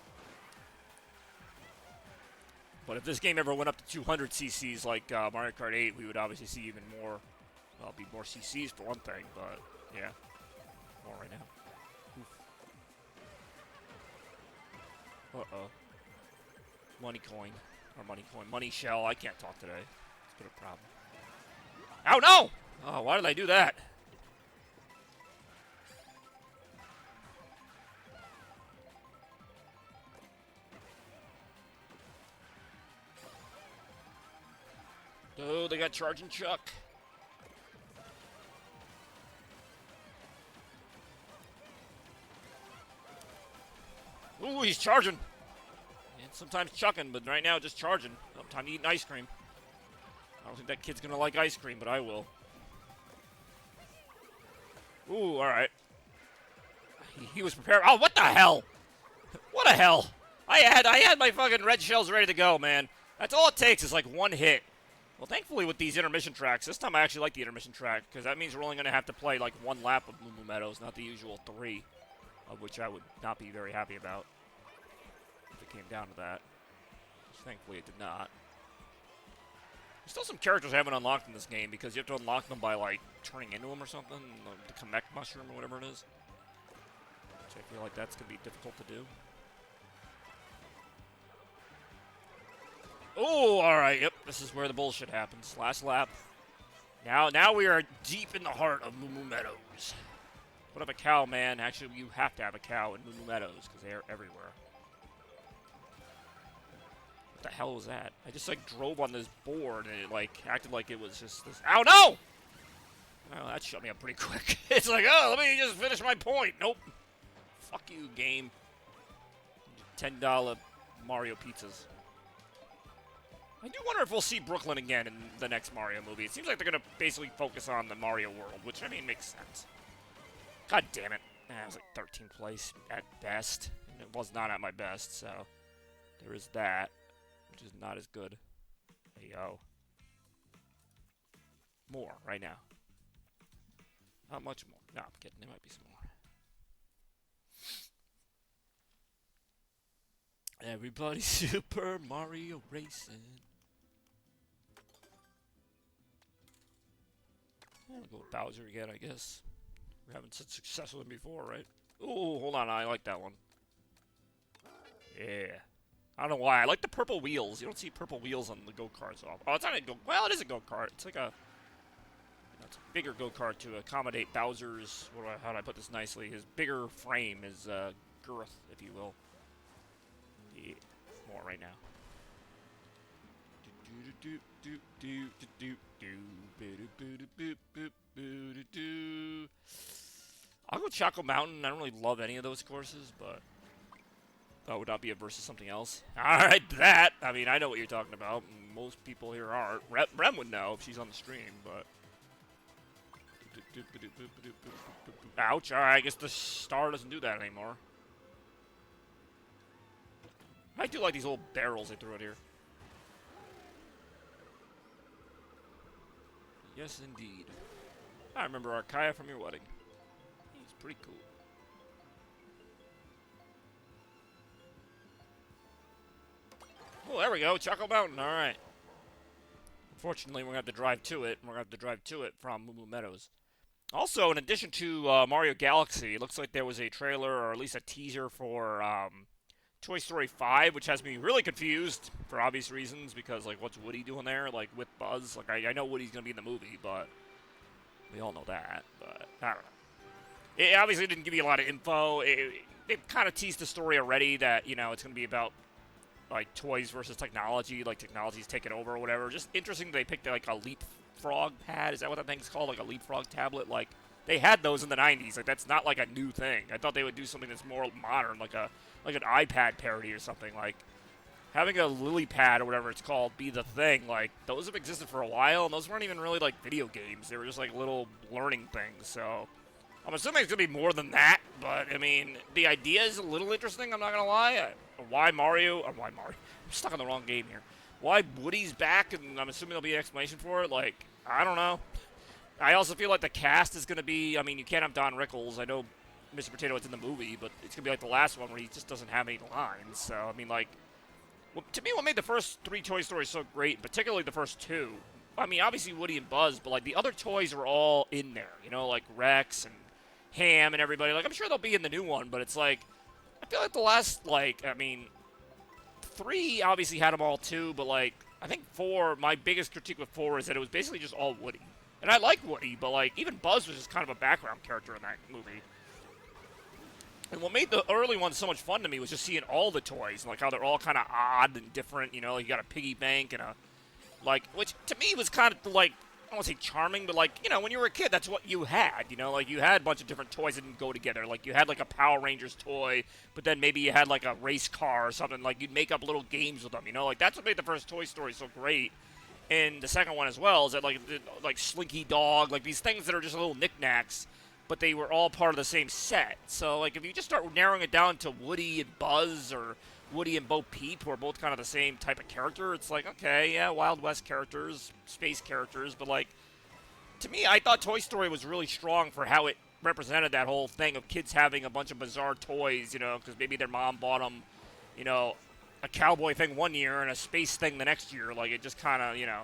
But if this game ever went up to 200 cc's like Mario Kart 8, we would obviously see even more. Well, be more cc's for one thing, but yeah, more right now. Uh-oh. Money coin. Or money coin. Money shell. I can't talk today. It's been a problem. Ow, no! Oh, why did I do that? Oh, they got Charging Chuck. Ooh, he's charging. And sometimes chucking, but right now just charging. Oh, time to eat ice cream. I don't think that kid's gonna like ice cream, but I will. Ooh, alright. He was prepared. Oh, what the hell? What the hell? I had my fucking red shells ready to go, man. That's all it takes is like one hit. Well, thankfully with these intermission tracks, this time I actually like the intermission track, because that means we're only going to have to play like one lap of Moo Moo Meadows, not the usual 3, of which I would not be very happy about if it came down to that. Thankfully it did not. There's still some characters I haven't unlocked in this game, because you have to unlock them by like turning into them or something, the Kamek mushroom or whatever it is. Which I feel like that's going to be difficult to do. Oh, all right. Yep, this is where the bullshit happens. Last lap. Now we are deep in the heart of Moo Moo Meadows. What have a cow, man? Actually, you have to have a cow in Moo Meadows because they're everywhere. What the hell was that? I just like drove on this board and it like acted like it was just this. Ow, no! Oh, that shut me up pretty quick. It's like, oh, let me just finish my point. Nope. Fuck you, game. $10 Mario pizzas. I do wonder if we'll see Brooklyn again in the next Mario movie. It seems like they're going to basically focus on the Mario world, which, I mean, makes sense. God damn it. I was like 13th place at best. And it was not at my best, so there is that, which is not as good. Hey, yo. More right now. Not much more. No, I'm kidding. There might be some more. Everybody Super Mario Racing. I'll go with Bowser again, I guess. We're having such success with him before, right? Ooh, hold on. I like that one. Yeah. I don't know why. I like the purple wheels. You don't see purple wheels on the go-karts. Oh, it's not a go... Well, it is a go-kart. It's like a... It's a bigger go-kart to accommodate Bowser's... How do I put this nicely? His bigger frame, his girth, if you will. Yeah. More right now. I'll go Choco Mountain. I don't really love any of those courses, but that would not be a versus something else. Alright, that. I mean, I know what you're talking about. Most people here aren't. Rem would know if she's on the stream, but... Ouch. Alright, I guess the star doesn't do that anymore. I do like these old barrels they threw out here. Yes, indeed. I remember Arkaya from your wedding. He's pretty cool. Oh, there we go. Choco Mountain. All right. Unfortunately, we're going to have to drive to it. We're going to have to drive to it from Moo Moo Meadows. Also, in addition to Mario Galaxy, it looks like there was a trailer or at least a teaser for Toy Story 5, which has me really confused for obvious reasons because, like, what's Woody doing there, like, with Buzz? Like, I know Woody's going to be in the movie, but we all know that, but I don't know. It obviously didn't give you a lot of info. It kind of teased the story already that, you know, it's going to be about, like, toys versus technology, like, technology's taking over or whatever. Just interesting they picked, like, a leapfrog pad. Is that what that thing's called? Like, a leapfrog tablet? Like, they had those in the 90s. Like, that's not, like, a new thing. I thought they would do something that's more modern, like an iPad parody or something. Like, having a lily pad or whatever it's called be the thing. Like, those have existed for a while, and those weren't even really, like, video games. They were just, like, little learning things, so... I'm assuming it's going to be more than that, but, I mean, the idea is a little interesting, I'm not going to lie. Why Mario? Or why Mario? I'm stuck on the wrong game here. Why Woody's back, and I'm assuming there'll be an explanation for it. Like, I don't know. I also feel like the cast is going to be, I mean, you can't have Don Rickles. I know Mr. Potato is in the movie, but it's going to be like the last one where he just doesn't have any lines. So, I mean, like, well, to me, what made the first 3 Toy Stories so great, particularly the first 2, I mean, obviously Woody and Buzz, but, like, the other toys were all in there. You know, like Rex and Ham and everybody. Like, I'm sure they'll be in the new one, but it's like, I feel like the last, like, I mean, 3 obviously had them all too, but, like, I think 4, my biggest critique with 4 is that it was basically just all Woody. And I like Woody, but, like, even Buzz was just kind of a background character in that movie. And what made the early ones so much fun to me was just seeing all the toys, and, like, how they're all kind of odd and different, you know, like, you got a piggy bank and a, like, which to me was kind of, like, I don't want to say charming, but, like, you know, when you were a kid, that's what you had, you know? Like, you had a bunch of different toys that didn't go together. Like, you had, like, a Power Rangers toy, but then maybe you had, like, a race car or something. Like, you'd make up little games with them, you know? Like, that's what made the first Toy Story so great. And the second one as well is that, like Slinky Dog, like, these things that are just little knickknacks, but they were all part of the same set. So, like, if you just start narrowing it down to Woody and Buzz or Woody and Bo Peep, who are both kind of the same type of character, it's like, okay, yeah, Wild West characters, space characters, but, like, to me, I thought Toy Story was really strong for how it represented that whole thing of kids having a bunch of bizarre toys, you know, because maybe their mom bought them, you know, a cowboy thing one year and a space thing the next year. Like, it just kind of, you know,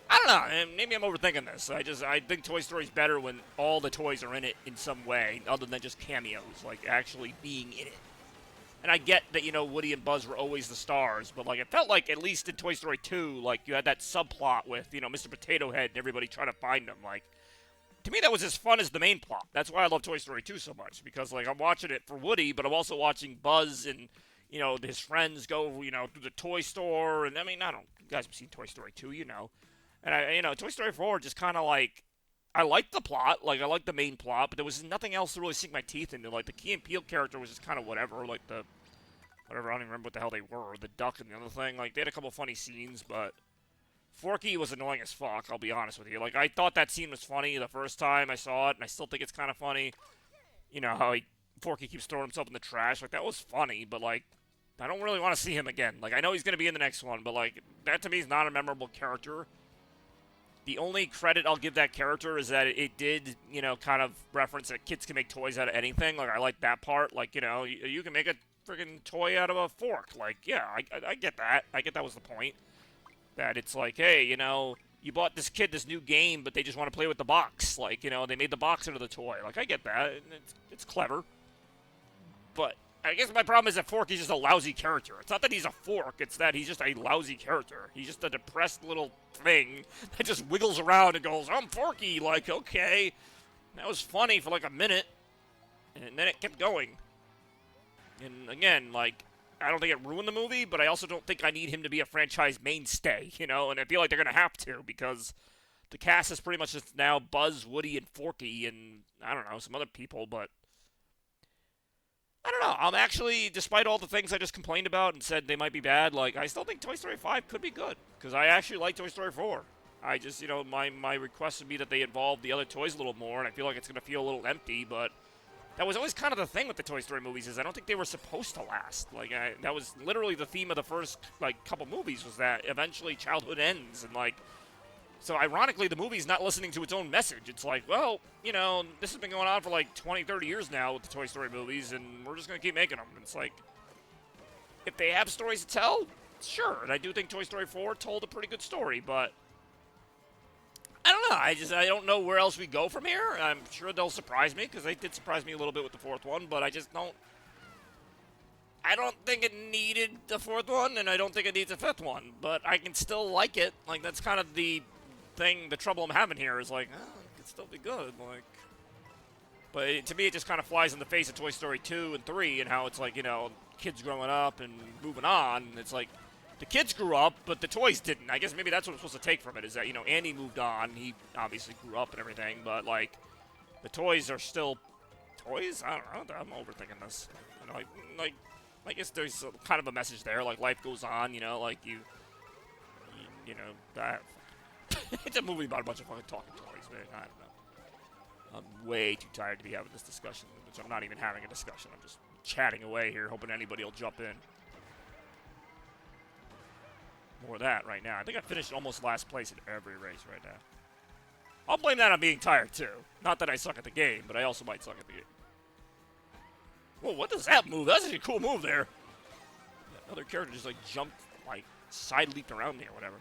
I don't know, and maybe I'm overthinking this. I think Toy Story's better when all the toys are in it in some way, other than just cameos, like actually being in it. And I get that, you know, Woody and Buzz were always the stars, but, like, it felt like, at least in Toy Story 2, like, you had that subplot with, you know, Mr. Potato Head and everybody trying to find him. Like, to me that was as fun as the main plot. That's why I love Toy Story 2 so much, because like I'm watching it for Woody, but I'm also watching Buzz and his friends go to the toy store, and I mean I don't you guys have seen Toy Story 2, and Toy Story 4 just kind of like I liked the plot, like I liked the main plot, but there was nothing else to really sink my teeth into. Like the Key and Peele character was just kind of whatever, like the whatever I don't even remember what the hell they were, the duck and the other thing. Like they had a couple funny scenes, but Forky was annoying as fuck, I'll be honest with you. Like, I thought that scene was funny the first time I saw it, and I still think it's kind of funny. You know, how Forky keeps throwing himself in the trash. Like, that was funny, but, like, I don't really want to see him again. Like, I know he's going to be in the next one, but, like, that to me is not a memorable character. The only credit I'll give that character is that it did, kind of reference that kids can make toys out of anything. Like, I like that part. Like, you can make a friggin' toy out of a fork. Like, yeah, I get that. I get that was the point. That it's like, hey, you bought this kid this new game, but they just want to play with the box. Like, they made the box into the toy. Like, I get that. And it's clever. But I guess my problem is that Forky's just a lousy character. It's not that he's a fork. It's that he's just a lousy character. He's just a depressed little thing that just wiggles around and goes, I'm Forky. Like, okay. That was funny for like a minute. And then it kept going. And again, like, I don't think it ruined the movie, but I also don't think I need him to be a franchise mainstay, and I feel like they're going to have to, because the cast is pretty much just now Buzz, Woody, and Forky, and, I don't know, some other people, but I don't know. I'm actually, despite all the things I just complained about and said they might be bad, like, I still think Toy Story 5 could be good, because I actually like Toy Story 4. I just, my request would be that they involve the other toys a little more, and I feel like it's going to feel a little empty, but that was always kind of the thing with the Toy Story movies, is I don't think they were supposed to last. Like, that was literally the theme of the first, like, couple movies, was that eventually childhood ends. And, like, so ironically, the movie's not listening to its own message. It's like, well, this has been going on for, like, 20, 30 years now with the Toy Story movies, and we're just going to keep making them. And it's like, if they have stories to tell, sure. And I do think Toy Story 4 told a pretty good story, but I don't know. I don't know where else we go from here. I'm sure they'll surprise me, because they did surprise me a little bit with the fourth one, but I just don't. I don't think it needed the fourth one, and I don't think it needs a fifth one, but I can still like it. Like, that's kind of the thing, the trouble I'm having here is like, it could still be good. Like, but to me, it just kind of flies in the face of Toy Story 2 and 3, and how it's like, kids growing up and moving on, and it's like, the kids grew up, but the toys didn't. I guess maybe that's what I'm supposed to take from it, is that, Andy moved on. He obviously grew up and everything, but, like, the toys are still toys? I don't know. I'm overthinking this. I guess there's kind of a message there. Like, life goes on, like, that. It's a movie about a bunch of fucking talking toys, man. I don't know. I'm way too tired to be having this discussion, which I'm not even having a discussion. I'm just chatting away here, hoping anybody will jump in. More of that right now. I think I finished almost last place in every race right now. I'll blame that on being tired, too. Not that I suck at the game, but I also might suck at the game. Whoa, what does that move? That's a cool move there. That other character just, like, jumped, like, side leaped around me or whatever.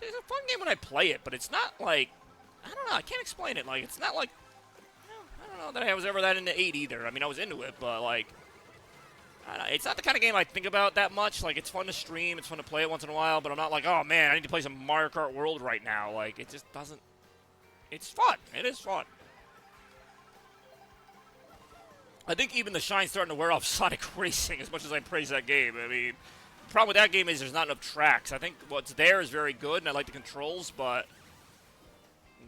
It's a fun game when I play it, but it's not, like, I don't know. I can't explain it. Like, it's not, like, I don't know that I was ever that into 8 either. I mean, I was into it, but, like, I don't know, it's not the kind of game I think about that much. Like, it's fun to stream, it's fun to play it once in a while, but I'm not like, oh, man, I need to play some Mario Kart World right now. Like, it just doesn't. It's fun. It is fun. I think even the shine's starting to wear off Sonic Racing as much as I praise that game. I mean, the problem with that game is there's not enough tracks. I think what's there is very good, and I like the controls, but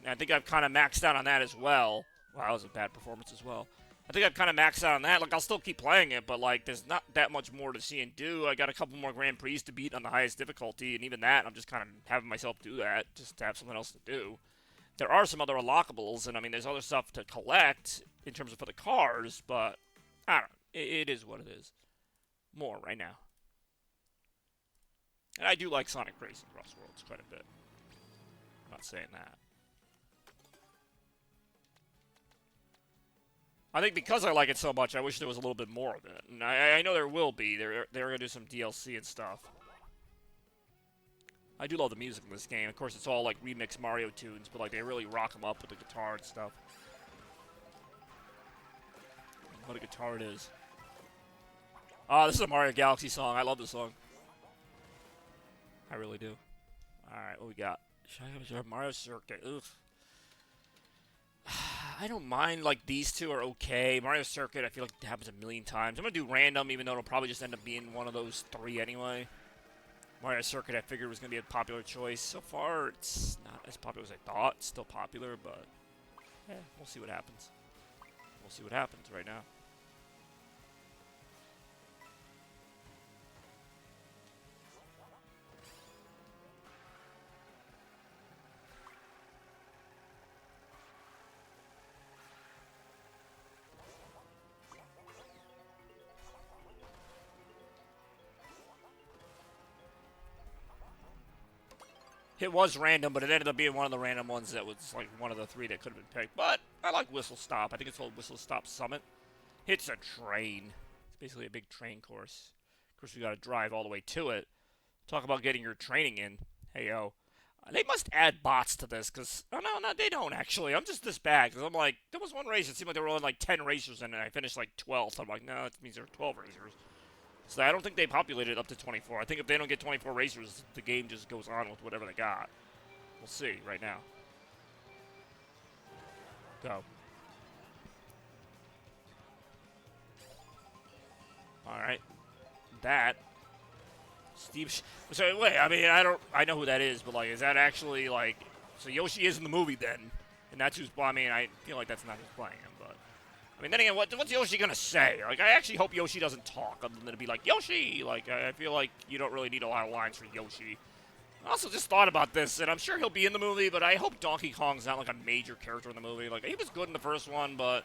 I think I've kind of maxed out on that as well. Wow, that was a bad performance as well. I think I've kind of maxed out on that. Like, I'll still keep playing it, but, like, there's not that much more to see and do. I got a couple more Grand Prix to beat on the highest difficulty, and even that, I'm just kind of having myself do that just to have something else to do. There are some other unlockables, and, I mean, there's other stuff to collect in terms of for the cars, but I don't know. It is what it is. More right now. And I do like Sonic Racing Cross Worlds quite a bit. I'm not saying that. I think because I like it so much, I wish there was a little bit more of it. And I know there will be. They're going to do some DLC and stuff. I do love the music in this game. Of course, it's all, like, remixed Mario tunes, but, like, they really rock them up with the guitar and stuff. What a guitar it is. Ah, this is a Mario Galaxy song. I love this song. I really do. Alright, what we got? Mario Circuit. Ugh. I don't mind, like, these two are okay. Mario Circuit, I feel like it happens a million times. I'm gonna do random, even though it'll probably just end up being one of those three anyway. Mario Circuit, I figured, was gonna be a popular choice. So far, it's not as popular as I thought. It's still popular, but yeah, we'll see what happens. We'll see what happens right now. It was random, but it ended up being one of the random ones that was like one of the three that could have been picked. But I like Whistle Stop. I think it's called Whistle Stop Summit. It's a train. It's basically a big train course. Of course, you got to drive all the way to it. Talk about getting your training in. Hey, yo. They must add bots to this, because... Oh, no, they don't, actually. I'm just this bad, because I'm like... There was one race, it seemed like there were only like 10 racers in it, and I finished like 12th. I'm like, no, that means there are 12 racers. So I don't think they populated up to 24. I think if they don't get 24 racers, the game just goes on with whatever they got. We'll see right now. Go. Alright. That. Steve... So, wait, I mean, I know who that is, but, like, is that actually, like... So Yoshi is in the movie, then. And that's who's... Well, I mean, I feel like that's not who's playing him, but... I mean, then again, what's Yoshi gonna say? Like, I actually hope Yoshi doesn't talk, other than to be like, Yoshi! Like, I feel like you don't really need a lot of lines for Yoshi. I also just thought about this, and I'm sure he'll be in the movie, but I hope Donkey Kong's not, like, a major character in the movie. Like, he was good in the first one, but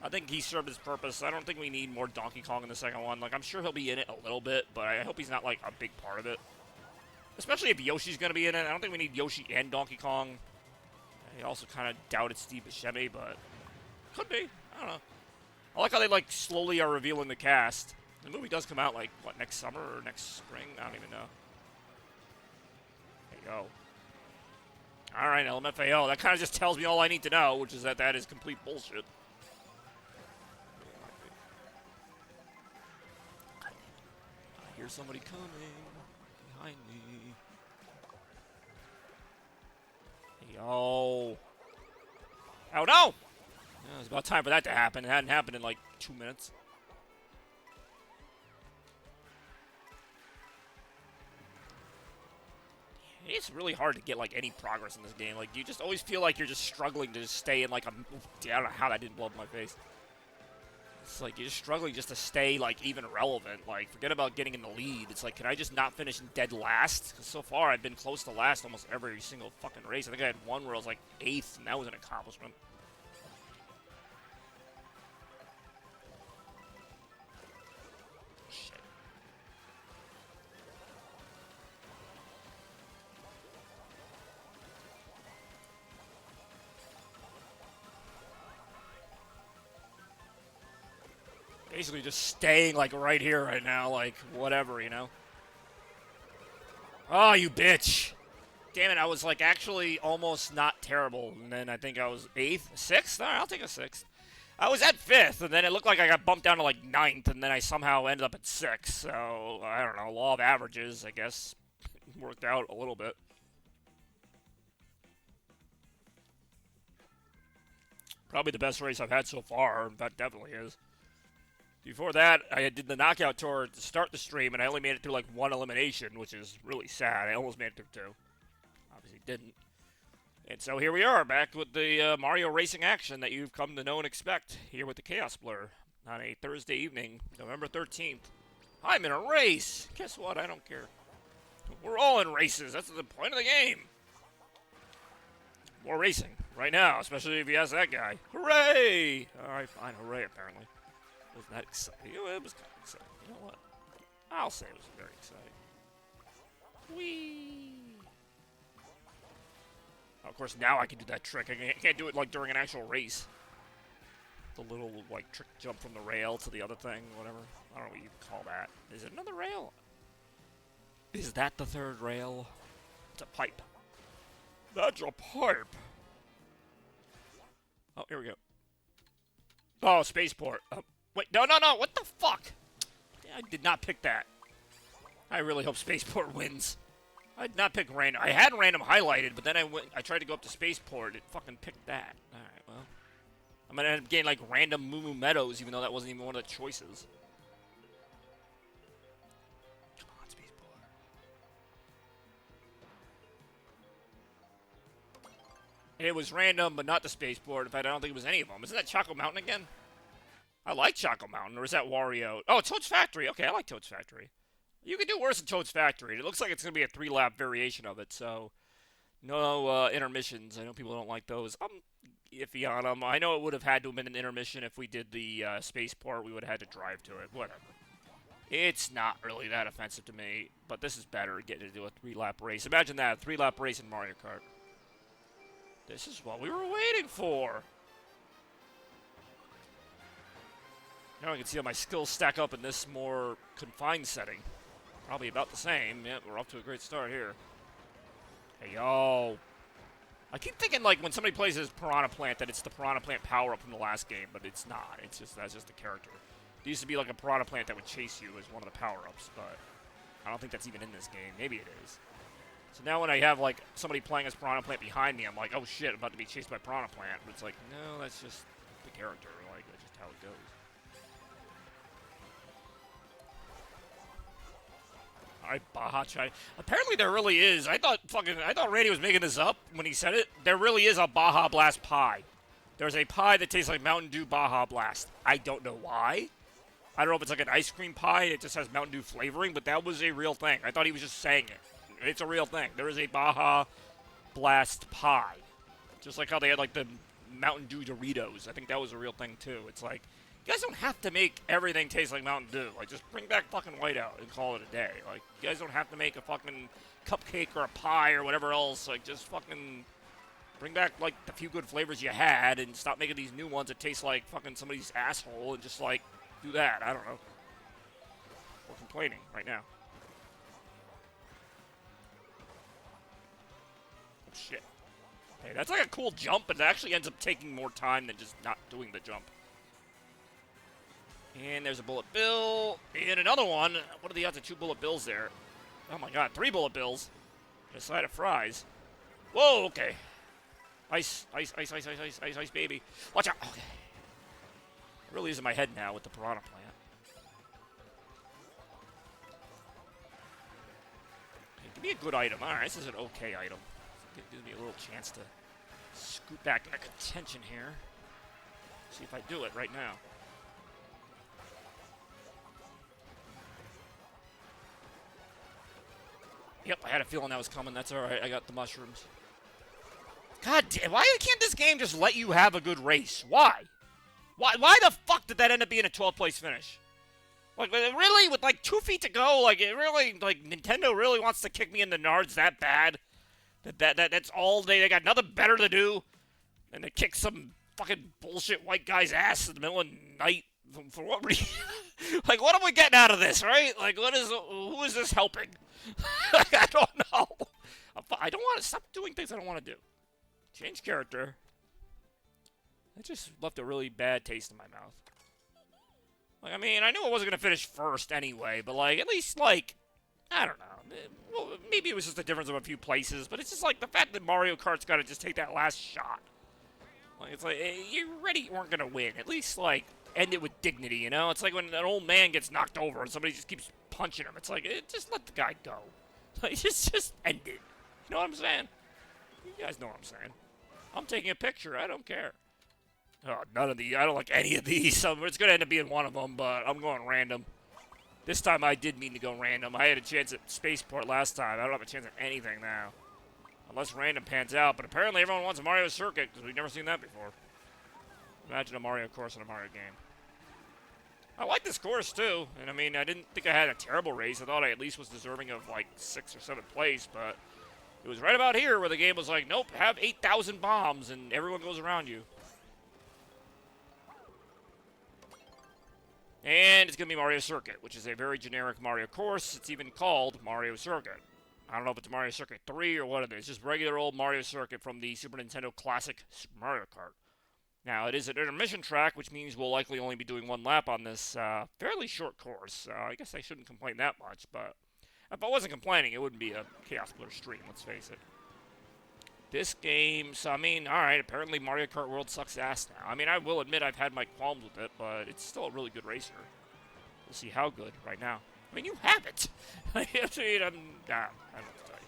I think he served his purpose. I don't think we need more Donkey Kong in the second one. Like, I'm sure he'll be in it a little bit, but I hope he's not, like, a big part of it. Especially if Yoshi's gonna be in it. I don't think we need Yoshi and Donkey Kong. I also kind of doubted Steve Buscemi, but could be. I don't know. I like how they, like, slowly are revealing the cast. The movie does come out, like, what, next summer or next spring? I don't even know. There you go. Alright, LMFAO. That kind of just tells me all I need to know, which is that is complete bullshit. I hear somebody coming behind me. Hey, yo. Oh, no! Yeah, it's about time for that to happen. It hadn't happened in like 2 minutes. It's really hard to get like any progress in this game. Like, you just always feel like you're just struggling to just stay in like a... I don't know how that didn't blow up in my face. It's like you're just struggling just to stay like even relevant. Like, forget about getting in the lead. It's like, can I just not finish dead last? Because so far I've been close to last almost every single fucking race. I think I had one where I was like 8th, and that was an accomplishment. Basically just staying, like, right here right now, like, whatever, you know? Oh, you bitch! Damn it, I was, like, actually almost not terrible, and then I think I was 8th? 6th? Alright, I'll take a 6th. I was at 5th, and then it looked like I got bumped down to, like, 9th, and then I somehow ended up at 6th, so, I don't know, law of averages, I guess, worked out a little bit. Probably the best race I've had so far, that definitely is. Before that, I did the knockout tour to start the stream, and I only made it through like 1 elimination, which is really sad. I almost made it through 2. Obviously didn't. And so here we are, back with the Mario racing action that you've come to know and expect, here with the Chaos Blur, on a Thursday evening, November 13th. I'm in a race! Guess what? I don't care. We're all in races. That's the point of the game. More racing, right now, especially if you ask that guy. Hooray! Alright, fine, hooray, apparently. Was that exciting? It was kind of exciting. You know what? I'll say it was very exciting. Whee! Of course, now I can do that trick. I can't do it, like, during an actual race. The little, like, trick jump from the rail to the other thing, whatever. I don't know what you call that. Is it another rail? Is that the third rail? It's a pipe. That's a pipe! Oh, here we go. Oh, spaceport. Wait, no, what the fuck? I did not pick that. I really hope Spaceport wins. I did not pick random. I had random highlighted, but then I tried to go up to spaceport. It fucking picked that. All right, well, I'm gonna end up getting like random Moo Meadows, even though that wasn't even one of the choices. Come on, spaceport. It was random, but not the spaceport. In fact, I don't think it was any of them. Isn't that Choco Mountain again? I like Choco Mountain, or is that Wario? Oh, Toad's Factory. Okay, I like Toad's Factory. You can do worse than Toad's Factory. It looks like it's gonna be a 3-lap variation of it, so. No intermissions. I know people don't like those. I'm iffy on them. I know it would have had to have been an intermission if we did the spaceport. We would have had to drive to it. Whatever. It's not really that offensive to me, but this is better getting to do a 3-lap race. Imagine that, 3-lap race in Mario Kart. This is what we were waiting for. Now I can see how my skills stack up in this more confined setting. Probably about the same. Yeah, we're off to a great start here. Hey, yo. I keep thinking, like, when somebody plays as Piranha Plant, that it's the Piranha Plant power-up from the last game, but it's not. It's just, that's just the character. There used to be, like, a Piranha Plant that would chase you as one of the power-ups, but I don't think that's even in this game. Maybe it is. So now when I have, like, somebody playing as Piranha Plant behind me, I'm like, oh, shit, I'm about to be chased by Piranha Plant. But it's like, no, that's just the character. Like, that's just how it goes. Alright, Baja Chai. Apparently there really is. I thought Randy was making this up when he said it. There really is a Baja Blast pie. There's a pie that tastes like Mountain Dew Baja Blast. I don't know why. I don't know if it's like an ice cream pie and it just has Mountain Dew flavoring, but that was a real thing. I thought he was just saying it. It's a real thing. There is a Baja Blast pie. Just like how they had like the Mountain Dew Doritos. I think that was a real thing too. It's like, you guys don't have to make everything taste like Mountain Dew. Like, just bring back fucking Whiteout and call it a day. Like, you guys don't have to make a fucking cupcake or a pie or whatever else. Like, just fucking bring back, like, the few good flavors you had and stop making these new ones that taste like fucking somebody's asshole and just, like, do that. I don't know. We're complaining right now. Oh, shit. Hey, that's like a cool jump, but it actually ends up taking more time than just not doing the jump. And there's a bullet bill. And another one. What are the odds of 2 bullet bills there? Oh my god, 3 bullet bills. And a side of fries. Whoa, okay. Ice, ice, ice, ice, ice, ice, ice, ice, baby. Watch out. Okay. It really is in my head now with the Piranha Plant. Okay, give me a good item. Alright, this is an okay item. It gives me a little chance to scoot back into contention here. See if I do it right now. Yep, I had a feeling that was coming. That's alright. I got the mushrooms. God damn, why can't this game just let you have a good race? Why? Why the fuck did that end up being a 12th place finish? Like, really? With like 2 feet to go? Like, it really, like, Nintendo really wants to kick me in the nards that bad? That's all they got nothing better to do than to kick some fucking bullshit white guy's ass in the middle of the night? For what reason? Like, what are we getting out of this, right? Like, who is this helping? I don't know. I don't want to stop doing things I don't want to do. Change character. That just left a really bad taste in my mouth. Like, I mean, I knew I wasn't going to finish first anyway, but, like, at least, like, I don't know. Well, maybe it was just a difference of a few places, but it's just, like, the fact that Mario Kart's got to just take that last shot. Like, it's like, you already weren't going to win. At least, like, end it with dignity, you know? It's like when an old man gets knocked over and somebody just keeps punching him. It's like, just let the guy go. Like, just end it. You know what I'm saying? You guys know what I'm saying. I'm taking a picture. I don't care. Oh, none of these. I don't like any of these. So it's going to end up being one of them, but I'm going random. This time I did mean to go random. I had a chance at Spaceport last time. I don't have a chance at anything now. Unless random pans out. But apparently everyone wants a Mario Circuit because we've never seen that before. Imagine a Mario course in a Mario game. I like this course, too. And, I mean, I didn't think I had a terrible race. I thought I at least was deserving of, like, 6th or 7th place. But it was right about here where the game was like, nope, have 8,000 bombs and everyone goes around you. And it's going to be Mario Circuit, which is a very generic Mario course. It's even called Mario Circuit. I don't know if it's Mario Circuit 3 or what it is. It's just regular old Mario Circuit from the Super Nintendo Classic Super Mario Kart. Now, it is an intermission track, which means we'll likely only be doing 1 lap on this fairly short course. I guess I shouldn't complain that much, but If I wasn't complaining, it wouldn't be a Chaos Splitter stream, let's face it. This game, so I mean, alright, apparently Mario Kart World sucks ass now. I mean, I will admit I've had my qualms with it, but it's still a really good racer. We'll see how good right now. I mean, you have it! I mean, I don't know what to tell you.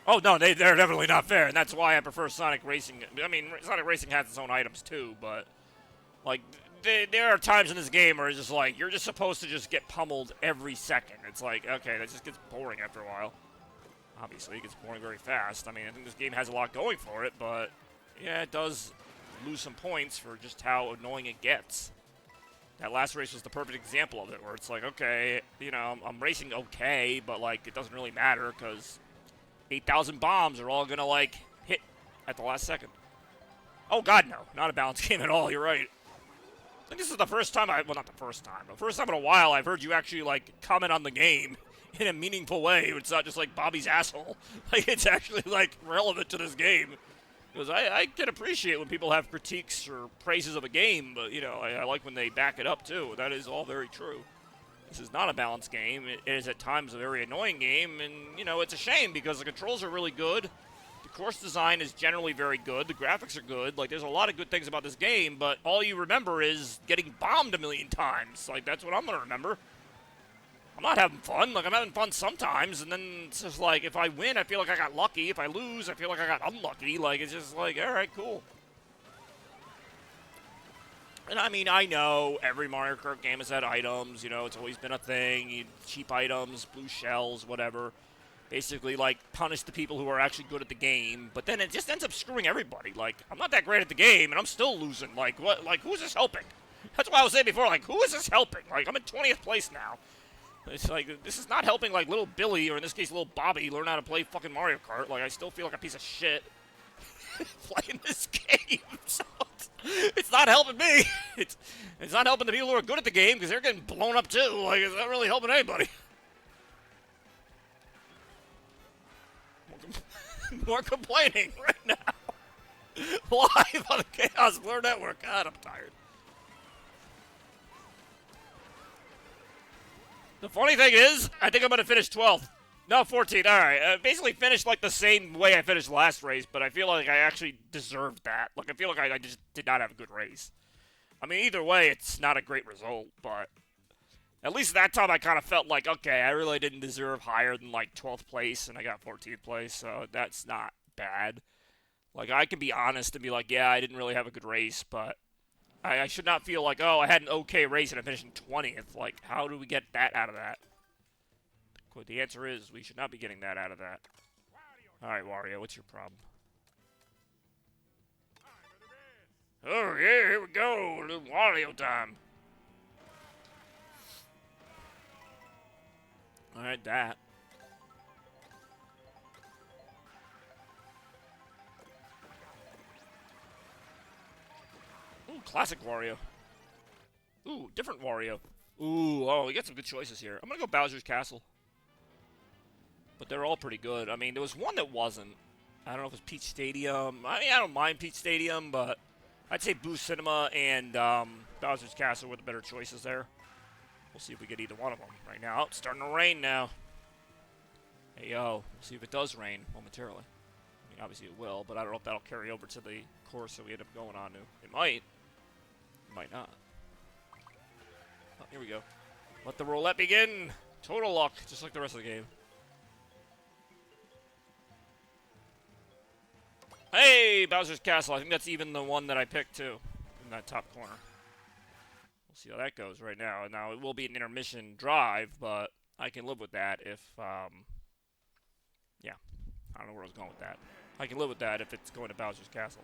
Oh, no, they're definitely not fair, and that's why I prefer Sonic Racing. I mean, Sonic Racing has its own items, too, but, like, there are times in this game where it's just like, you're just supposed to just get pummeled every second. It's like, okay, that just gets boring after a while. Obviously, it gets boring very fast. I mean, I think this game has a lot going for it, but, yeah, it does lose some points for just how annoying it gets. That last race was the perfect example of it, where it's like, okay, you know, I'm racing okay, but, like, it doesn't really matter, because 8,000 bombs are all gonna, like, hit at the last second. Oh, God, no. Not a balanced game at all. You're right. I think this is the first time well, not the first time, but first time in a while I've heard you actually, like, comment on the game in a meaningful way. It's not just, like, Bobby's asshole. Like, it's actually, like, relevant to this game. Because I can appreciate when people have critiques or praises of a game, but, you know, I like when they back it up, too. That is all very true. This is not a balanced game. It is at times a very annoying game, and, you know, it's a shame because the controls are really good. The course design is generally very good. The graphics are good. Like, there's a lot of good things about this game, but all you remember is getting bombed a million times. Like, that's what I'm going to remember. I'm not having fun. Like, I'm having fun sometimes, and then it's just like, if I win, I feel like I got lucky. If I lose, I feel like I got unlucky. Like, it's just like, all right, cool. And I mean, I know every Mario Kart game has had items, you know, it's always been a thing, cheap items, blue shells, whatever. Basically, like, punish the people who are actually good at the game, but then it just ends up screwing everybody. Like, I'm not that great at the game, and I'm still losing. Like, what? Like, who's this helping? That's what I was saying before, like, who is this helping? Like, I'm in 20th place now. It's like, this is not helping, like, little Billy, or in this case, little Bobby, learn how to play fucking Mario Kart. Like, I still feel like a piece of shit playing this game, so it's not helping me. It's not helping the people who are good at the game, because they're getting blown up, too. Like, it's not really helping anybody. More complaining right now. Live on the Chaos Blur Network. God, I'm tired. The funny thing is, I think I'm going to finish 12th. No, 14th. All right. Basically finished like the same way I finished last race, but I feel like I actually deserved that. Like, I feel like I just did not have a good race. I mean, either way, it's not a great result, but at least that time I kind of felt like, okay, I really didn't deserve higher than like 12th place, and I got 14th place, so that's not bad. Like, I can be honest and be like, yeah, I didn't really have a good race, but I should not feel like, oh, I had an okay race and I finished in 20th. Like, how do we get that out of that? The answer is we should not be getting that out of that. Alright, Wario, what's your problem? Oh, yeah, here we go. A little Wario time. Alright, that. Ooh, classic Wario. Ooh, different Wario. Ooh, oh, we got some good choices here. I'm gonna go Bowser's Castle. But they're all pretty good. I mean, there was one that wasn't. I don't know if it was Peach Stadium. I mean, I don't mind Peach Stadium, but I'd say Boost Cinema and Bowser's Castle were the better choices there. We'll see if we get either one of them right now. Oh, it's starting to rain now. Hey, yo. We'll see if it does rain momentarily. I mean, obviously it will, but I don't know if that'll carry over to the course that we end up going on to. It might. It might not. Oh, here we go. Let the roulette begin. Total luck, just like the rest of the game. Hey, Bowser's Castle. I think that's even the one that I picked, too, in that top corner. We'll see how that goes right now. Now, it will be an intermission drive, but I can live with that if, yeah. I don't know where I was going with that. I can live with that if it's going to Bowser's Castle.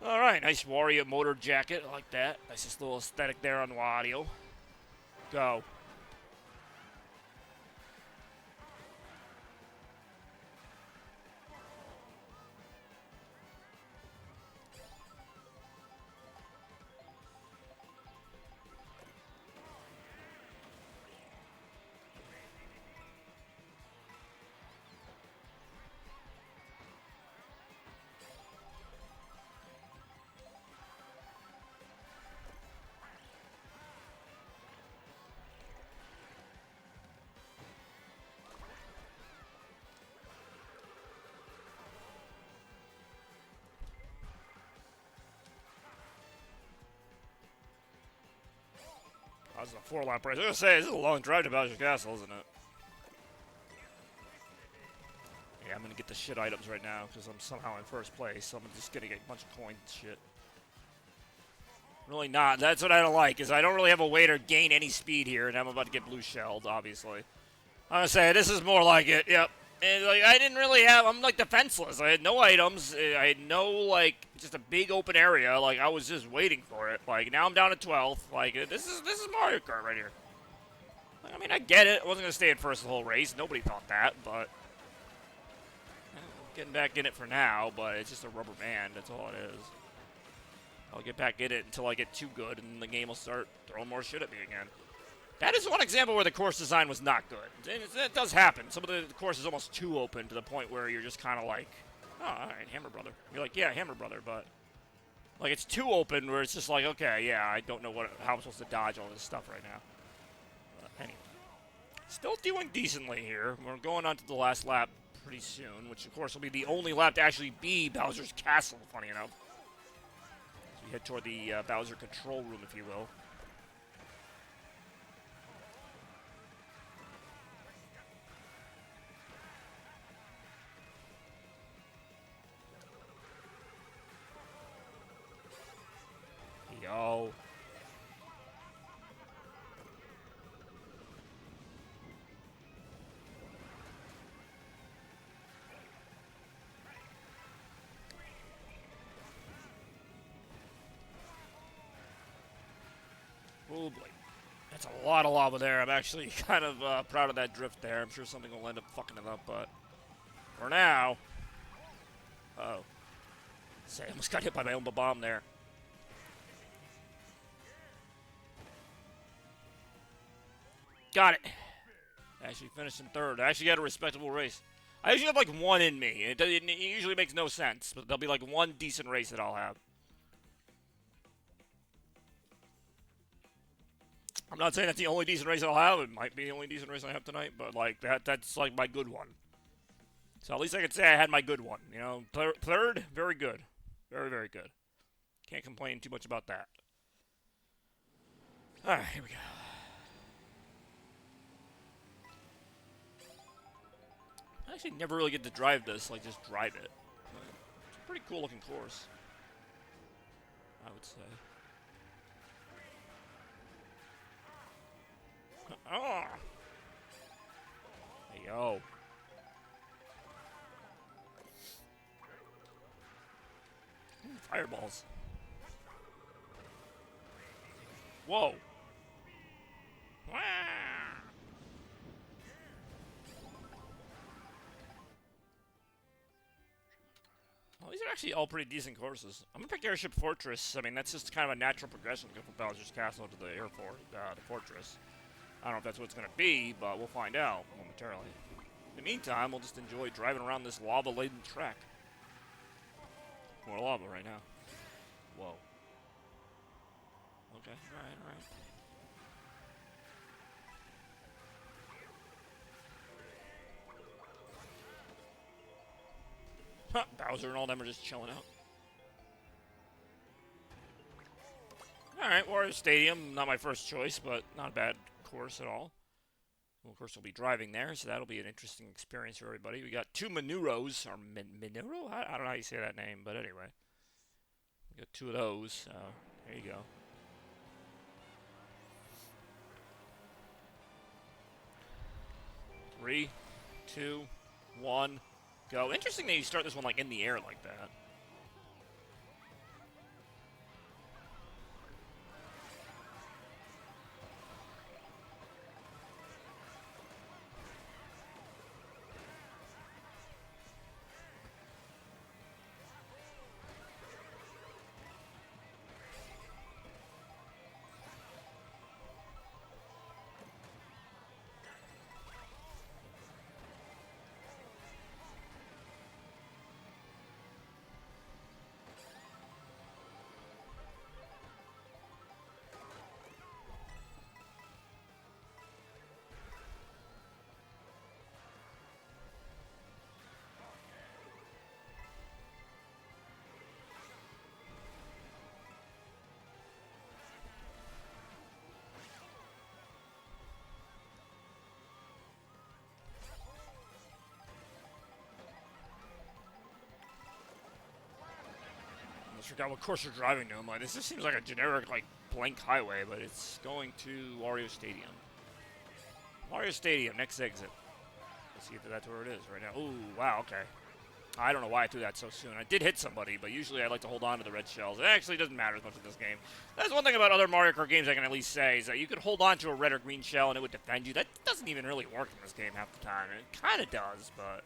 All right, nice Wario motor jacket. I like that. Nice little aesthetic there on Wario. Go. this is a 4-lap race. I was gonna say, this is a long drive to Bowser's Castle, isn't it? Yeah, I'm gonna get the shit items right now because I'm somehow in first place, so I'm just gonna get a bunch of coins and shit. Really not. That's what I don't like, is I don't really have a way to gain any speed here, and I'm about to get blue shelled, obviously. I'm gonna say, this is more like it, yep. And, like, I didn't really have, I'm, like, defenseless. I had no items. I had no, like, just a big open area. Like, I was just waiting for it. Like, now I'm down to 12th. Like, this is Mario Kart right here. Like, I mean, I get it. I wasn't gonna stay in first the whole race. Nobody thought that, but... getting back in it for now, but it's just a rubber band. That's all it is. I'll get back in it until I get too good, and the game will start throwing more shit at me again. That is one example where the course design was not good. It does happen. Some of the course is almost too open to the point where you're just kind of like, oh, all right, Hammer Brother. You're like, yeah, Hammer Brother, but like it's too open where it's just like, okay, yeah, I don't know how I'm supposed to dodge all this stuff right now. But anyway, still doing decently here. We're going on to the last lap pretty soon, which of course will be the only lap to actually be Bowser's Castle, funny enough. So we head toward the Bowser control room, if you will. Yo. Oh boy. That's a lot of lava there. I'm actually kind of proud of that drift there. I'm sure something will end up fucking it up, but for now... Uh-oh. Say, I almost got hit by my own bomb there. Got it. Actually finished in third. I actually had a respectable race. I usually have like one in me. It usually makes no sense, but there'll be like one decent race that I'll have. I'm not saying that's the only decent race I'll have. It might be the only decent race I have tonight, but like that's like my good one. So at least I could say I had my good one. You know, third, very good. Very, very good. Can't complain too much about that. Alright, here we go. I actually never really get to drive this, like just drive it. It's a pretty cool looking course, I would say. Oh! Hey, yo. Fireballs. Whoa. Wow. Well, these are actually all pretty decent courses. I'm gonna pick Airship Fortress. I mean, that's just kind of a natural progression to go from Bowser's Castle to the the fortress. I don't know if that's what it's gonna be, but we'll find out momentarily. In the meantime, we'll just enjoy driving around this lava-laden track. More lava right now. Whoa. Okay, alright, alright. Bowser and all them are just chilling out. Alright, Wario Stadium, not my first choice, but not a bad course at all. Well, of course, we'll be driving there, so that'll be an interesting experience for everybody. We got two Manuros, or Minuro? I don't know how you say that name, but anyway. We got two of those, there you go. Three, two, one, go. Interesting that you start this one like in the air like that. just forgot what course you're driving to. I'm like, this just seems like a generic, like, blank highway, but it's going to Wario Stadium. Wario Stadium, next exit. Let's see if that's where it is right now. Ooh, wow, okay. I don't know why I threw that so soon. I did hit somebody, but usually I like to hold on to the red shells. It actually doesn't matter as much in this game. That's one thing about other Mario Kart games I can at least say, is that you could hold on to a red or green shell and it would defend you. That doesn't even really work in this game half the time. It kind of does, but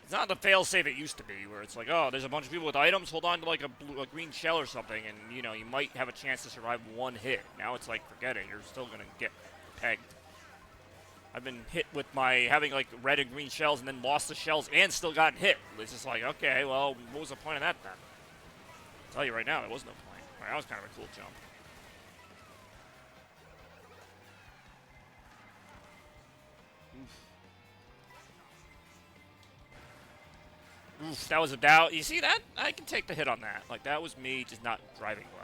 it's not the fail-safe it used to be, where it's like, oh, there's a bunch of people with items, hold on to like a green shell or something, and, you know, you might have a chance to survive one hit. Now it's like, forget it, you're still going to get pegged. I've been hit with my having like red and green shells and then lost the shells and still gotten hit. It's just like, okay, well, what was the point of that then? I'll tell you right now, there was no point. Right, that was kind of a cool jump. Oof. Oof, that was a doubt. You see that? I can take the hit on that. Like, that was me just not driving well.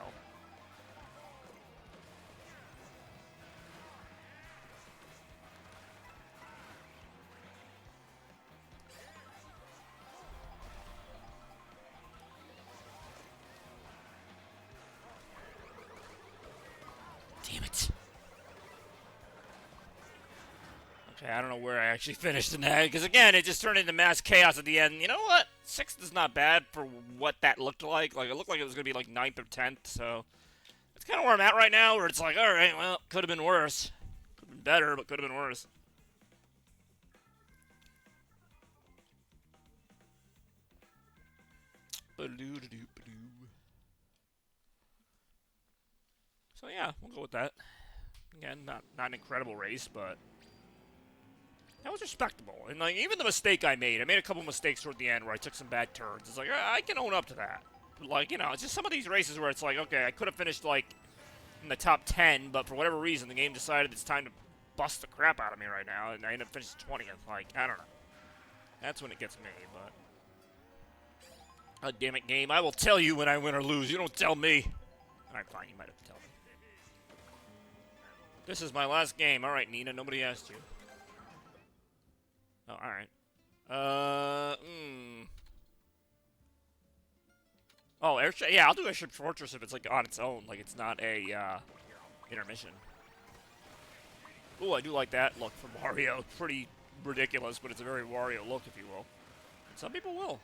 Damn it. Okay, I don't know where I actually finished in that, because again, it just turned into mass chaos at the end. You know what? 6th is not bad for what that looked like. Like, it looked like it was going to be like 9th or 10th, so it's kind of where I'm at right now, where it's like, alright, well, could have been worse. Could have been better, but could have been worse. So yeah, we'll go with that. Again, not an incredible race, but that was respectable. And like, even the mistake I made a couple mistakes toward the end where I took some bad turns. It's like, I can own up to that. But like, you know, it's just some of these races where it's like, okay, I could have finished like in the top 10, but for whatever reason, the game decided it's time to bust the crap out of me right now, and I end up finishing 20th. Like, I don't know. That's when it gets me, but God damn it, game. I will tell you when I win or lose. You don't tell me. Alright, fine. You might have to tell me. This is my last game. Alright, Nina. Nobody asked you. Oh, alright. Oh, airship. Yeah, I'll do Airship Fortress if it's, like, on its own. Like, it's not a, intermission. Ooh, I do like that look from Mario. Pretty ridiculous, but it's a very Wario look, if you will. Some people will.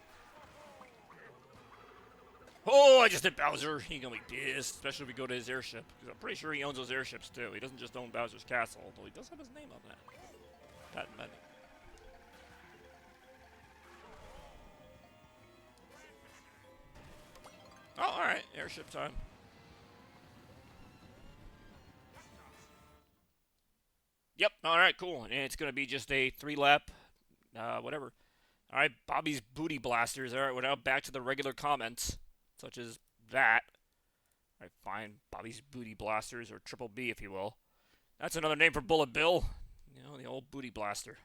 Oh, I just hit Bowser. He's gonna be pissed, especially if we go to his airship. Because I'm pretty sure he owns those airships, too. He doesn't just own Bowser's Castle, although he does have his name on that. That meant it. Oh, alright. Airship time. Yep, alright, cool. And it's gonna be just a 3-lap, whatever. Alright, Bobby's Booty Blasters. Alright, we're now back to the regular comments, such as that. Alright, fine. Bobby's Booty Blasters, or Triple B, if you will. That's another name for Bullet Bill. You know, the old Booty Blaster.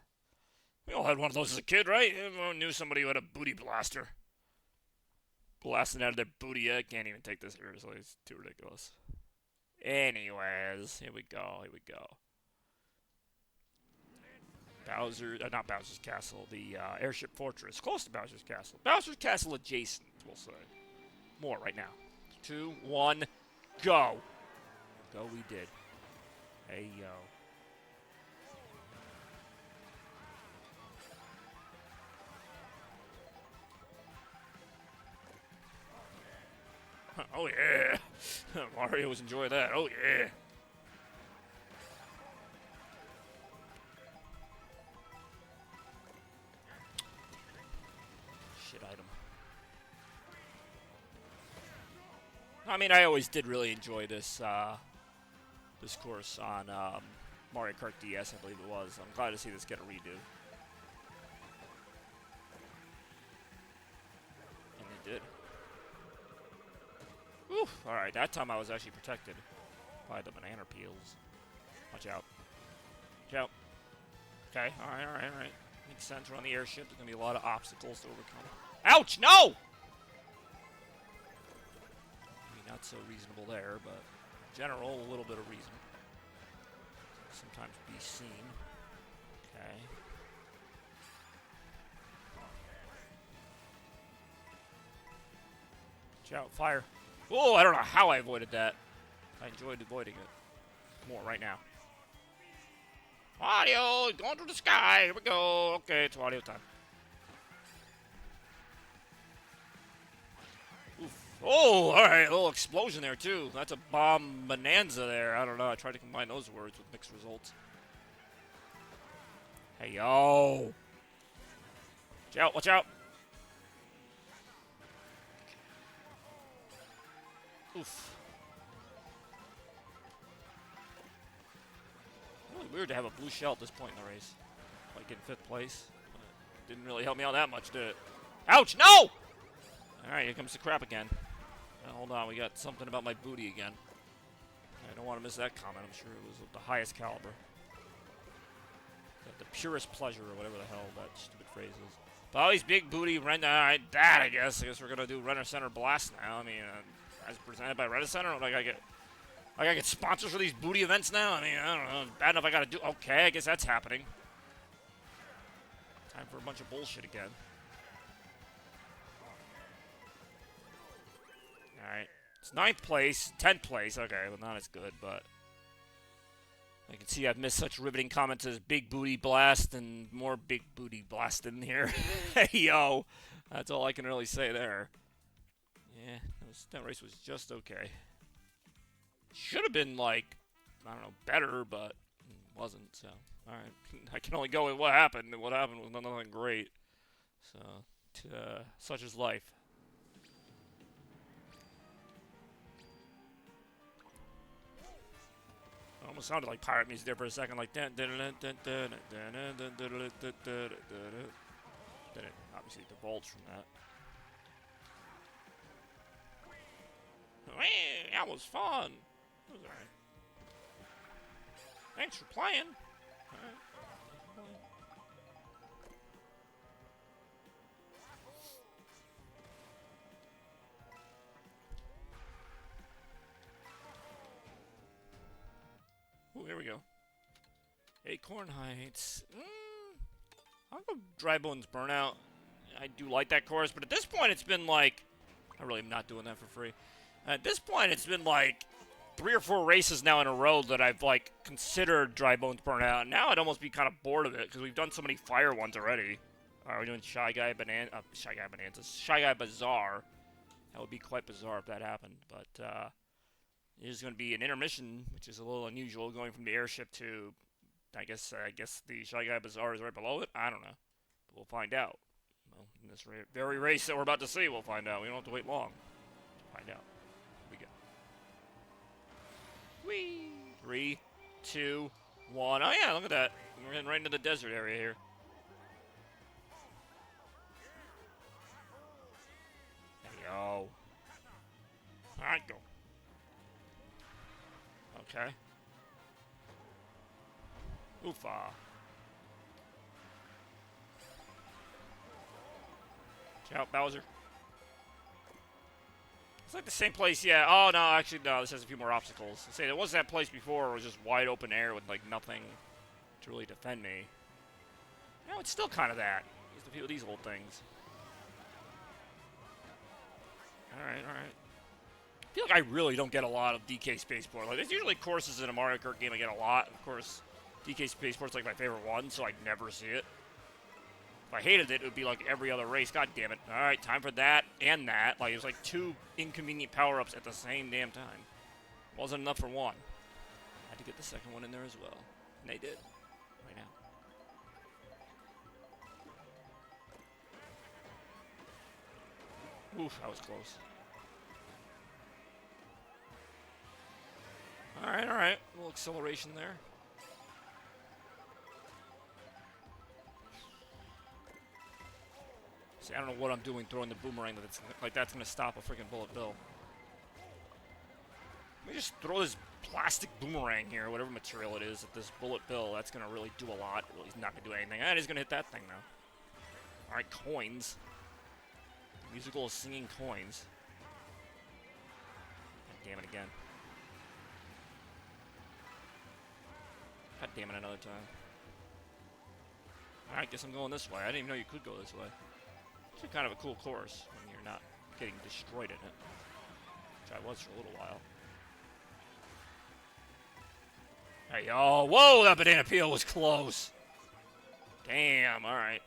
We all had one of those as a kid, right? Everyone knew somebody who had a Booty Blaster. Blasting out of their booty. I can't even take this seriously. It's too ridiculous. Anyways, here we go. Here we go. Bowser, not Bowser's Castle, the Airship Fortress, close to Bowser's Castle. Bowser's Castle adjacent, we'll say. More right now. 2, 1, go. Go we did. Hey, yo. Oh, yeah. Mario was enjoying that. Oh, yeah. Shit item. I mean, I always did really enjoy this this course on Mario Kart DS, I believe it was. I'm glad to see this get a redo. And they did. Oof, alright, that time I was actually protected by the banana peels. Watch out. Watch out. Okay, alright. Makes sense, we're on the airship. There's gonna be a lot of obstacles to overcome. Ouch, no! Maybe not so reasonable there, but in general, a little bit of reason. Sometimes be seen. Okay. Watch out, fire. Oh, I don't know how I avoided that. I enjoyed avoiding it. More right now. Audio, going through the sky. Here we go. Okay, it's audio time. Oof. Oh, all right. A little explosion there, too. That's a bomb bonanza there. I don't know. I tried to combine those words with mixed results. Hey, yo. Watch out. Watch out. Oof. Really weird to have a blue shell at this point in the race. Like in 5th place. Didn't really help me out that much, did it? Ouch! No! Alright, here comes the crap again. Now, hold on, we got something about my booty again. I don't want to miss that comment. I'm sure it was of the highest caliber. The purest pleasure, or whatever the hell that stupid phrase is. Bobby's big booty rent. Alright, that I guess. I guess we're gonna do Renner Center Blast now. I mean, as presented by Renner Center, like I get sponsors for these booty events now. I mean, I don't know. Bad enough I gotta do. Okay, I guess that's happening. Time for a bunch of bullshit again. Alright. It's 9th place, 10th place. Okay, well, not as good, but I can see I've missed such riveting comments as Big Booty Blast and more Big Booty Blast in here. Hey, yo. That's all I can really say there. Yeah, that race was just okay. Should have been, like, I don't know, better, but it wasn't, so. Alright. I can only go with what happened, and what happened was nothing great. So, such is life. It almost sounded like pirate music there for a second, like then it obviously divulged from that. That was fun. That was alright. Thanks for playing. Alright. Ooh, here we go. Acorn Heights. I'll go Dry Bones Burnout. I do like that course, but at this point it's been like... I really am not doing that for free. At this point it's been like 3 or 4 races now in a row that I've like considered Dry Bones Burnout. Now I'd almost be kind of bored of it because we've done so many fire ones already. Alright, we're doing Shy Guy Bonanza. Shy Guy Bazaar. That would be quite bizarre if that happened, but there's going to be an intermission, which is a little unusual, going from the airship to, I guess the Shy Guy Bazaar is right below it. I don't know. But we'll find out. Well, in this very race that we're about to see, we'll find out. We don't have to wait long to find out. Here we go. Whee! 3, 2, 1. Oh, yeah, look at that. We're heading right into the desert area here. There we go. All right, go. Okay. Oofa. Watch out, Bowser. It's like the same place, yeah. Oh, no, actually, no, this has a few more obstacles. I say, there was that place before where it was just wide open air with, like, nothing to really defend me. No, it's still kind of that. Just a few of these little things. Alright, alright. I feel like I really don't get a lot of DK Spaceport. Like, there's usually courses in a Mario Kart game I get a lot. Of course, DK Spaceport's like my favorite one, so I never see it. If I hated it, it would be like every other race. God damn it. Alright, time for that and that. Like, it was like 2 inconvenient power-ups at the same damn time. Wasn't enough for one. Had to get the second one in there as well. And they did. Right now. Oof, that was close. Alright, alright. A little acceleration there. See, I don't know what I'm doing throwing the boomerang that's gonna stop a freaking Bullet Bill. Let me just throw this plastic boomerang here, whatever material it is, at this Bullet Bill. That's gonna really do a lot. Well, he's not gonna do anything. And he's gonna hit that thing now. Alright, coins. Musical singing coins. God damn it again. God damn it, another time. Alright, guess I'm going this way. I didn't even know you could go this way. It's kind of a cool course when you're not getting destroyed in it. which I was for a little while. Hey, oh, whoa, that banana peel was close. Damn, all right.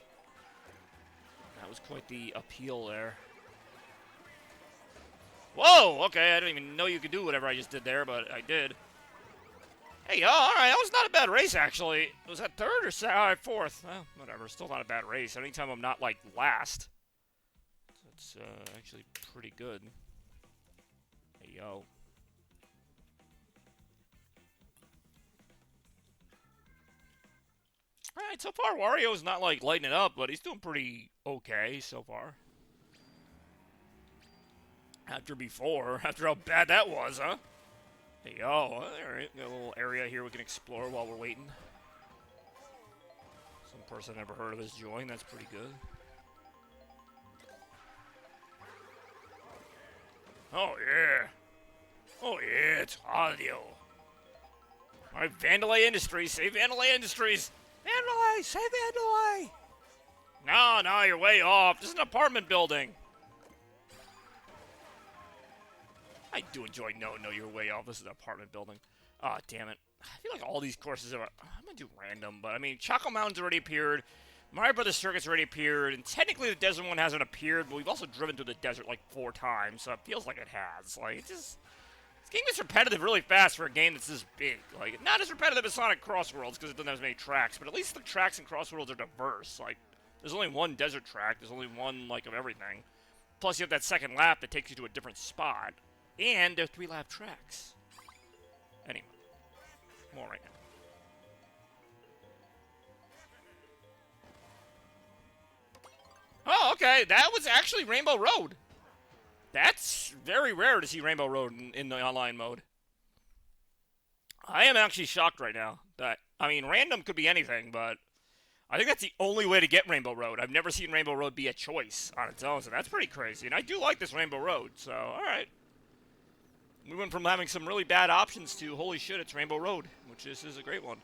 That was quite the appeal there. Whoa, okay, I didn't even know you could do whatever I just did there, but I did. Hey, oh, all right, that was not a bad race, actually. Was that third or fourth? Well, whatever, still not a bad race. Anytime I'm not, like, last, it's actually pretty good. Hey, yo. All right, so far, Wario's not, like, lighting it up, but he's doing pretty okay so far. After how bad that was, huh? Hey, yo, all right, got a little area here we can explore while we're waiting. Some person I never heard of has joined, that's pretty good. Oh, yeah. Oh, yeah, it's audio. All right, Vandalay Industries, say Vandalay Industries. Vandalay, say Vandalay. No, you're way off. This is an apartment building. I do enjoy no, you're way off. This is an apartment building. Ah, oh, damn it. I feel like all these courses are... I'm going to do random, but I mean, Choco Mountain's already appeared. Mario Brothers Circuit's already appeared. And technically the desert one hasn't appeared, but we've also driven through the desert like 4 times, so it feels like it has. Like, it just... This game gets repetitive really fast for a game that's this big. Like, not as repetitive as Sonic Cross Worlds, because it doesn't have as many tracks, but at least the tracks in Cross Worlds are diverse. Like, there's only one desert track. There's only one, like, of everything. Plus, you have that second lap that takes you to a different spot. And they're 3-lap tracks. Anyway, more right now. Oh, okay. That was actually Rainbow Road. That's very rare to see Rainbow Road in the online mode. I am actually shocked right now. That I mean, random could be anything, but I think that's the only way to get Rainbow Road. I've never seen Rainbow Road be a choice on its own, so that's pretty crazy. And I do like this Rainbow Road, so all right. We went from having some really bad options to, holy shit, it's Rainbow Road, which this is a great one.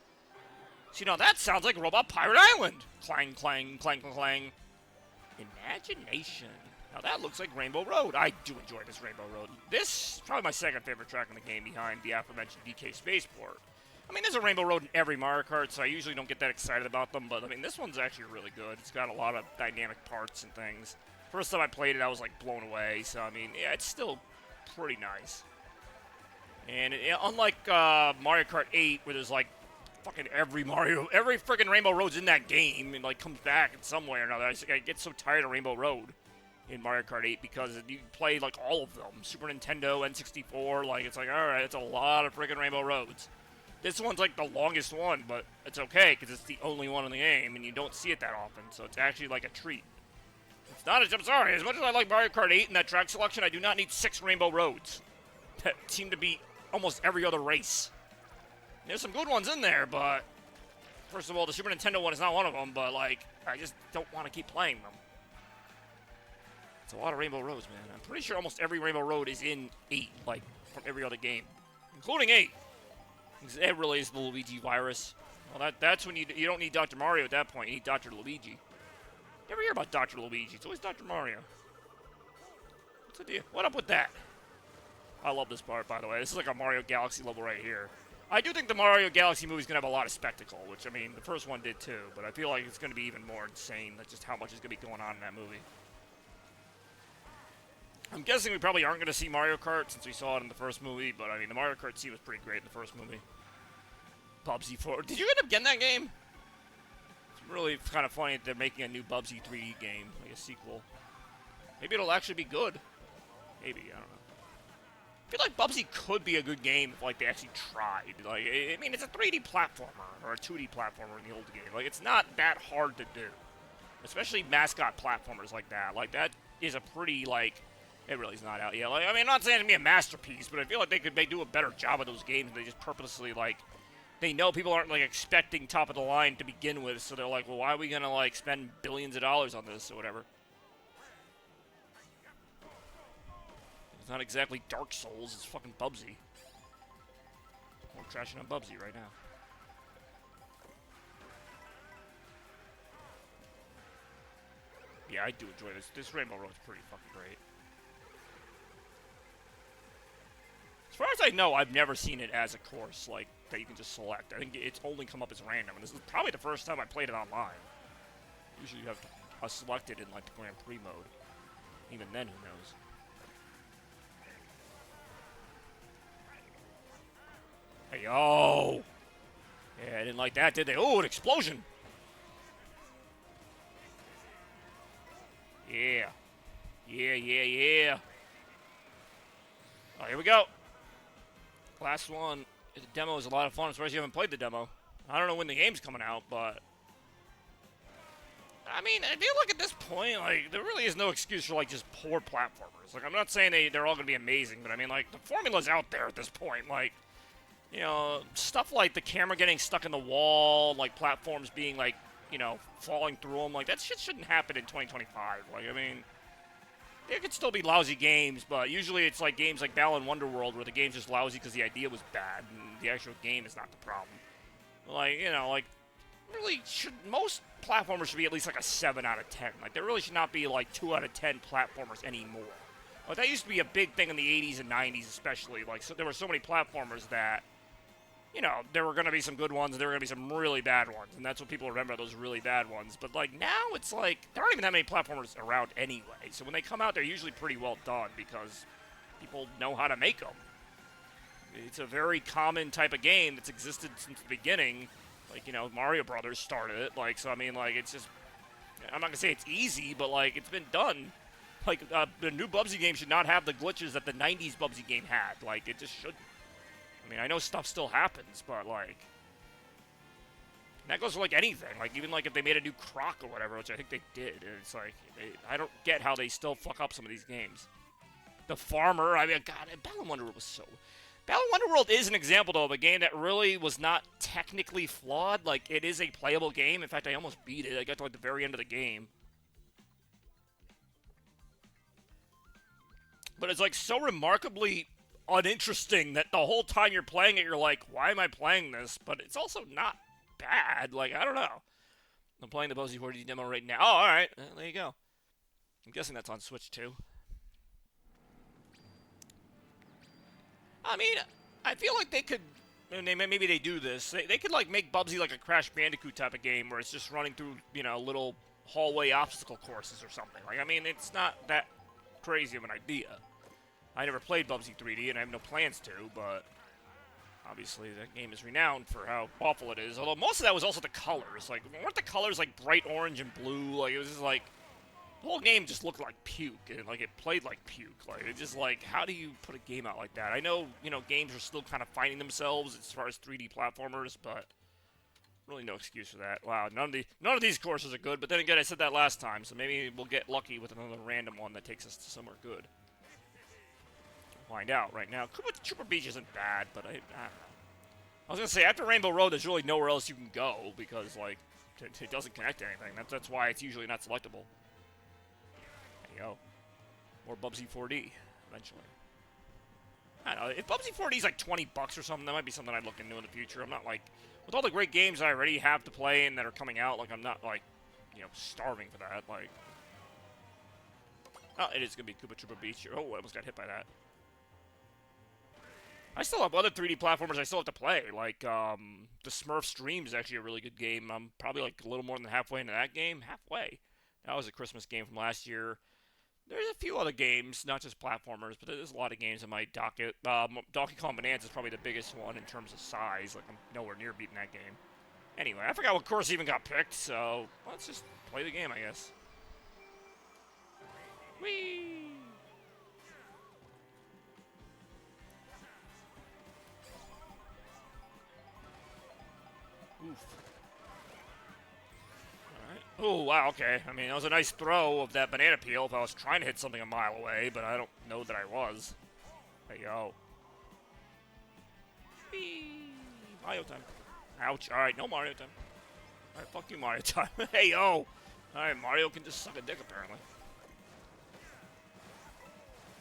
See, now that sounds like Robot Pirate Island. Clang, clang, clang, clang, clang. Imagination. Now that looks like Rainbow Road. I do enjoy this Rainbow Road. This is probably my second favorite track in the game behind the aforementioned DK Spaceport. I mean, there's a Rainbow Road in every Mario Kart, so I usually don't get that excited about them, but I mean, this one's actually really good. It's got a lot of dynamic parts and things. First time I played it, I was like blown away, so I mean, yeah, it's still pretty nice. And unlike Mario Kart 8, where there's like fucking every freaking Rainbow Road's in that game and like comes back in some way or another. I get so tired of Rainbow Road in Mario Kart 8 because you play like all of them. Super Nintendo, N64, like it's like, alright, it's a lot of freaking Rainbow Roads. This one's like the longest one, but it's okay because it's the only one in the game and you don't see it that often, so it's actually like a treat. It's not I'm sorry, as much as I like Mario Kart 8 and that track selection, I do not need 6 Rainbow Roads that seem to be almost every other race. There's some good ones in there, but first of all, the Super Nintendo one is not one of them, but like, I just don't want to keep playing them. It's a lot of Rainbow Roads, man. I'm pretty sure almost every Rainbow Road is in 8, like, from every other game, including 8. It really is the Luigi virus. Well, that's when you don't need Dr. Mario at that point. You need Dr. Luigi. Never hear about Dr. Luigi. It's always Dr. Mario. What's the deal? What up with that? I love this part, by the way. This is like a Mario Galaxy level right here. I do think the Mario Galaxy movie is going to have a lot of spectacle, which, I mean, the first one did too, but I feel like it's going to be even more insane. That's just how much is going to be going on in that movie. I'm guessing we probably aren't going to see Mario Kart since we saw it in the first movie, but, I mean, the Mario Kart scene was pretty great in the first movie. Bubsy 4. Did you end up getting that game? It's really kind of funny that they're making a new Bubsy 3D game, like a sequel. Maybe it'll actually be good. Maybe, I don't know. I feel like Bubsy could be a good game if, like, they actually tried. Like, I mean, it's a 3D platformer, or a 2D platformer in the old game. Like, it's not that hard to do. Especially mascot platformers like that. Like, that is a pretty, like, it really is not out yet. Like, I mean, I'm not saying it's going to be a masterpiece, but I feel like they do a better job of those games. They just purposely, like, they know people aren't, like, expecting top of the line to begin with, so they're like, well, why are we going to, like, spend billions of dollars on this or whatever? It's not exactly Dark Souls, it's fucking Bubsy. We're trashing on Bubsy right now. Yeah, I do enjoy this. This Rainbow Road's pretty fucking great. I know, I've never seen it as a course, like, that you can just select. I think it's only come up as random, and this is probably the first time I played it online. Usually you have to select it in, like, the Grand Prix mode. Even then, who knows? Hey, yo! Yeah, I didn't like that, did they? Oh, an explosion! Yeah. Yeah. Oh, here we go. Last one. The demo is a lot of fun. I'm surprised you haven't played the demo. I don't know when the game's coming out, but... I mean, I feel like at this point, like, there really is no excuse for, like, just poor platformers. Like, I'm not saying they're all going to be amazing, but I mean, like, the formula's out there at this point. Like, you know, stuff like the camera getting stuck in the wall, like, platforms being, like, you know, falling through them. Like, that shit shouldn't happen in 2025. Like, I mean... There could still be lousy games, but usually it's like games like Balan Wonderworld where the game's just lousy because the idea was bad and the actual game is not the problem. Like, you know, like, really should, most platformers should be at least like a 7 out of 10. Like, there really should not be like 2 out of 10 platformers anymore. Like, that used to be a big thing in the 80s and 90s especially. Like, so there were so many platformers that, you know, there were going to be some good ones and there were going to be some really bad ones. And that's what people remember, those really bad ones. But, like, now it's like, there aren't even that many platformers around anyway. So when they come out, they're usually pretty well done because people know how to make them. It's a very common type of game that's existed since the beginning. Like, you know, Mario Brothers started it. Like, so, I mean, like, it's just, I'm not going to say it's easy, but, like, it's been done. Like, the new Bubsy game should not have the glitches that the 90s Bubsy game had. Like, it just shouldn't. I mean, I know stuff still happens, but, like... that goes for, like, anything. Like, even, like, if they made a new Croc or whatever, which I think they did. It's, like, I don't get how they still fuck up some of these games. The Farmer, I mean, God, Balan Wonderworld was so... Balan Wonderworld is an example, though, of a game that really was not technically flawed. Like, it is a playable game. In fact, I almost beat it. I got to, like, the very end of the game. But it's, like, so remarkably... uninteresting that the whole time you're playing it, you're like, why am I playing this? But it's also not bad. Like, I don't know. I'm playing the Bowsy 4D demo right now. Oh, alright. There you go. I'm guessing that's on Switch, too. I mean, I feel like they could... maybe they do this. They could, like, make Bubsy like a Crash Bandicoot type of game where it's just running through, you know, little hallway obstacle courses or something. Like, I mean, it's not that crazy of an idea. I never played Bubsy 3D, and I have no plans to, but obviously that game is renowned for how awful it is. Although most of that was also the colors. Like, weren't the colors, like, bright orange and blue? Like, it was just, like, the whole game just looked like puke, and, like, it played like puke. Like, it's just, like, how do you put a game out like that? I know, you know, games are still kind of finding themselves as far as 3D platformers, but really no excuse for that. Wow, none of these courses are good, but then again, I said that last time, so maybe we'll get lucky with another random one that takes us to somewhere good. Find out right now. Koopa Trooper Beach isn't bad, but I don't know. I was gonna say, after Rainbow Road, there's really nowhere else you can go because, like, it doesn't connect to anything. That's why it's usually not selectable. There you go. Or Bubsy 4D, eventually. I don't know. If Bubsy 4D is like $20 or something, that might be something I'd look into in the future. I'm not like, with all the great games I already have to play and that are coming out, like, I'm not like, you know, starving for that. Like, oh, it is gonna be Koopa Trooper Beach. Oh, I almost got hit by that. I still have other 3D platformers I still have to play, like, the Smurfs Dream is actually a really good game. I'm probably, like, a little more than halfway into that game. Halfway. That was a Christmas game from last year. There's a few other games, not just platformers, but there's a lot of games in my docket. Donkey Kong Bonanza is probably the biggest one in terms of size. Like, I'm nowhere near beating that game. Anyway, I forgot what course even got picked, so let's just play the game, I guess. Whee! Oof. Alright. Oh, wow, okay. I mean, that was a nice throw of that banana peel if I was trying to hit something a mile away, but I don't know that I was. Hey, yo. Whee! Mario time. Ouch. Alright, no Mario time. Alright, fuck you, Mario time. Hey, yo! Alright, Mario can just suck a dick, apparently.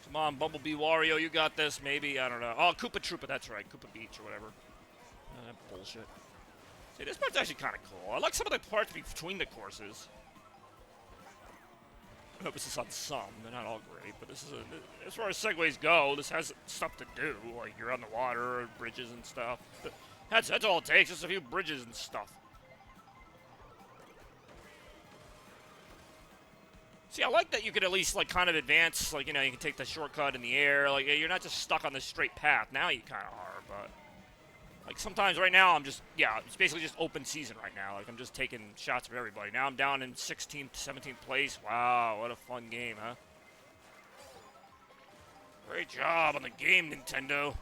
Come on, Bumblebee Wario, you got this, maybe. I don't know. Oh, Koopa Troopa, that's right. Koopa Beach or whatever. Bullshit. See, this part's actually kind of cool. I like some of the parts between the courses. Emphasis on some. They're not all great, but this is as far as segways go, this has stuff to do. Like you're on the water, bridges and stuff. That's all it takes. Just a few bridges and stuff. See, I like that you could at least like kind of advance. Like you can take the shortcut in the air. Like you're not just stuck on this straight path. Now you kind of are, but. Like, sometimes right now I'm just, it's basically just open season right now. Like, I'm just taking shots of everybody. Now I'm down in 16th, 17th place. Wow, what a fun game, huh? Great job on the game, Nintendo.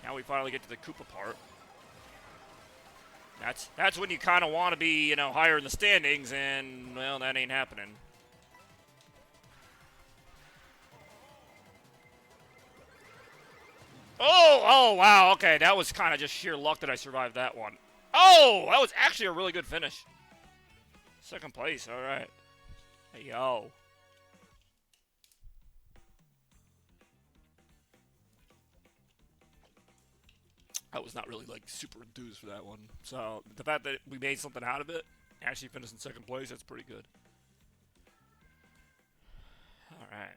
Now we finally get to the Koopa part. That's when you kind of want to be, higher in the standings, and, well, that ain't happening. Oh, wow, okay, that was kind of just sheer luck that I survived that one. Oh, that was actually a really good finish. Second place, all right. Hey, yo. I was not really, like, super enthused for that one. So, the fact that we made something out of it, actually finished in second place, that's pretty good. All right.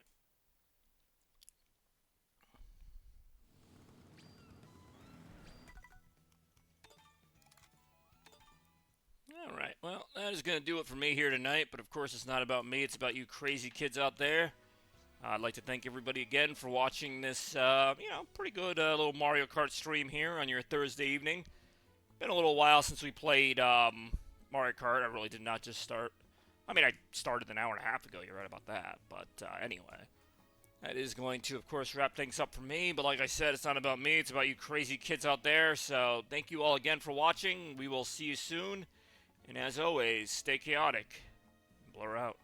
All right, well, that is going to do it for me here tonight, but of course it's not about me, it's about you crazy kids out there. I'd like to thank everybody again for watching this, pretty good little Mario Kart stream here on your Thursday evening. Been a little while since we played Mario Kart. I really did not just start. I mean, I started an hour and a half ago, you're right about that, but anyway. That is going to, of course, wrap things up for me, but like I said, it's not about me, it's about you crazy kids out there, so thank you all again for watching. We will see you soon. And as always, stay chaotic. Blur out.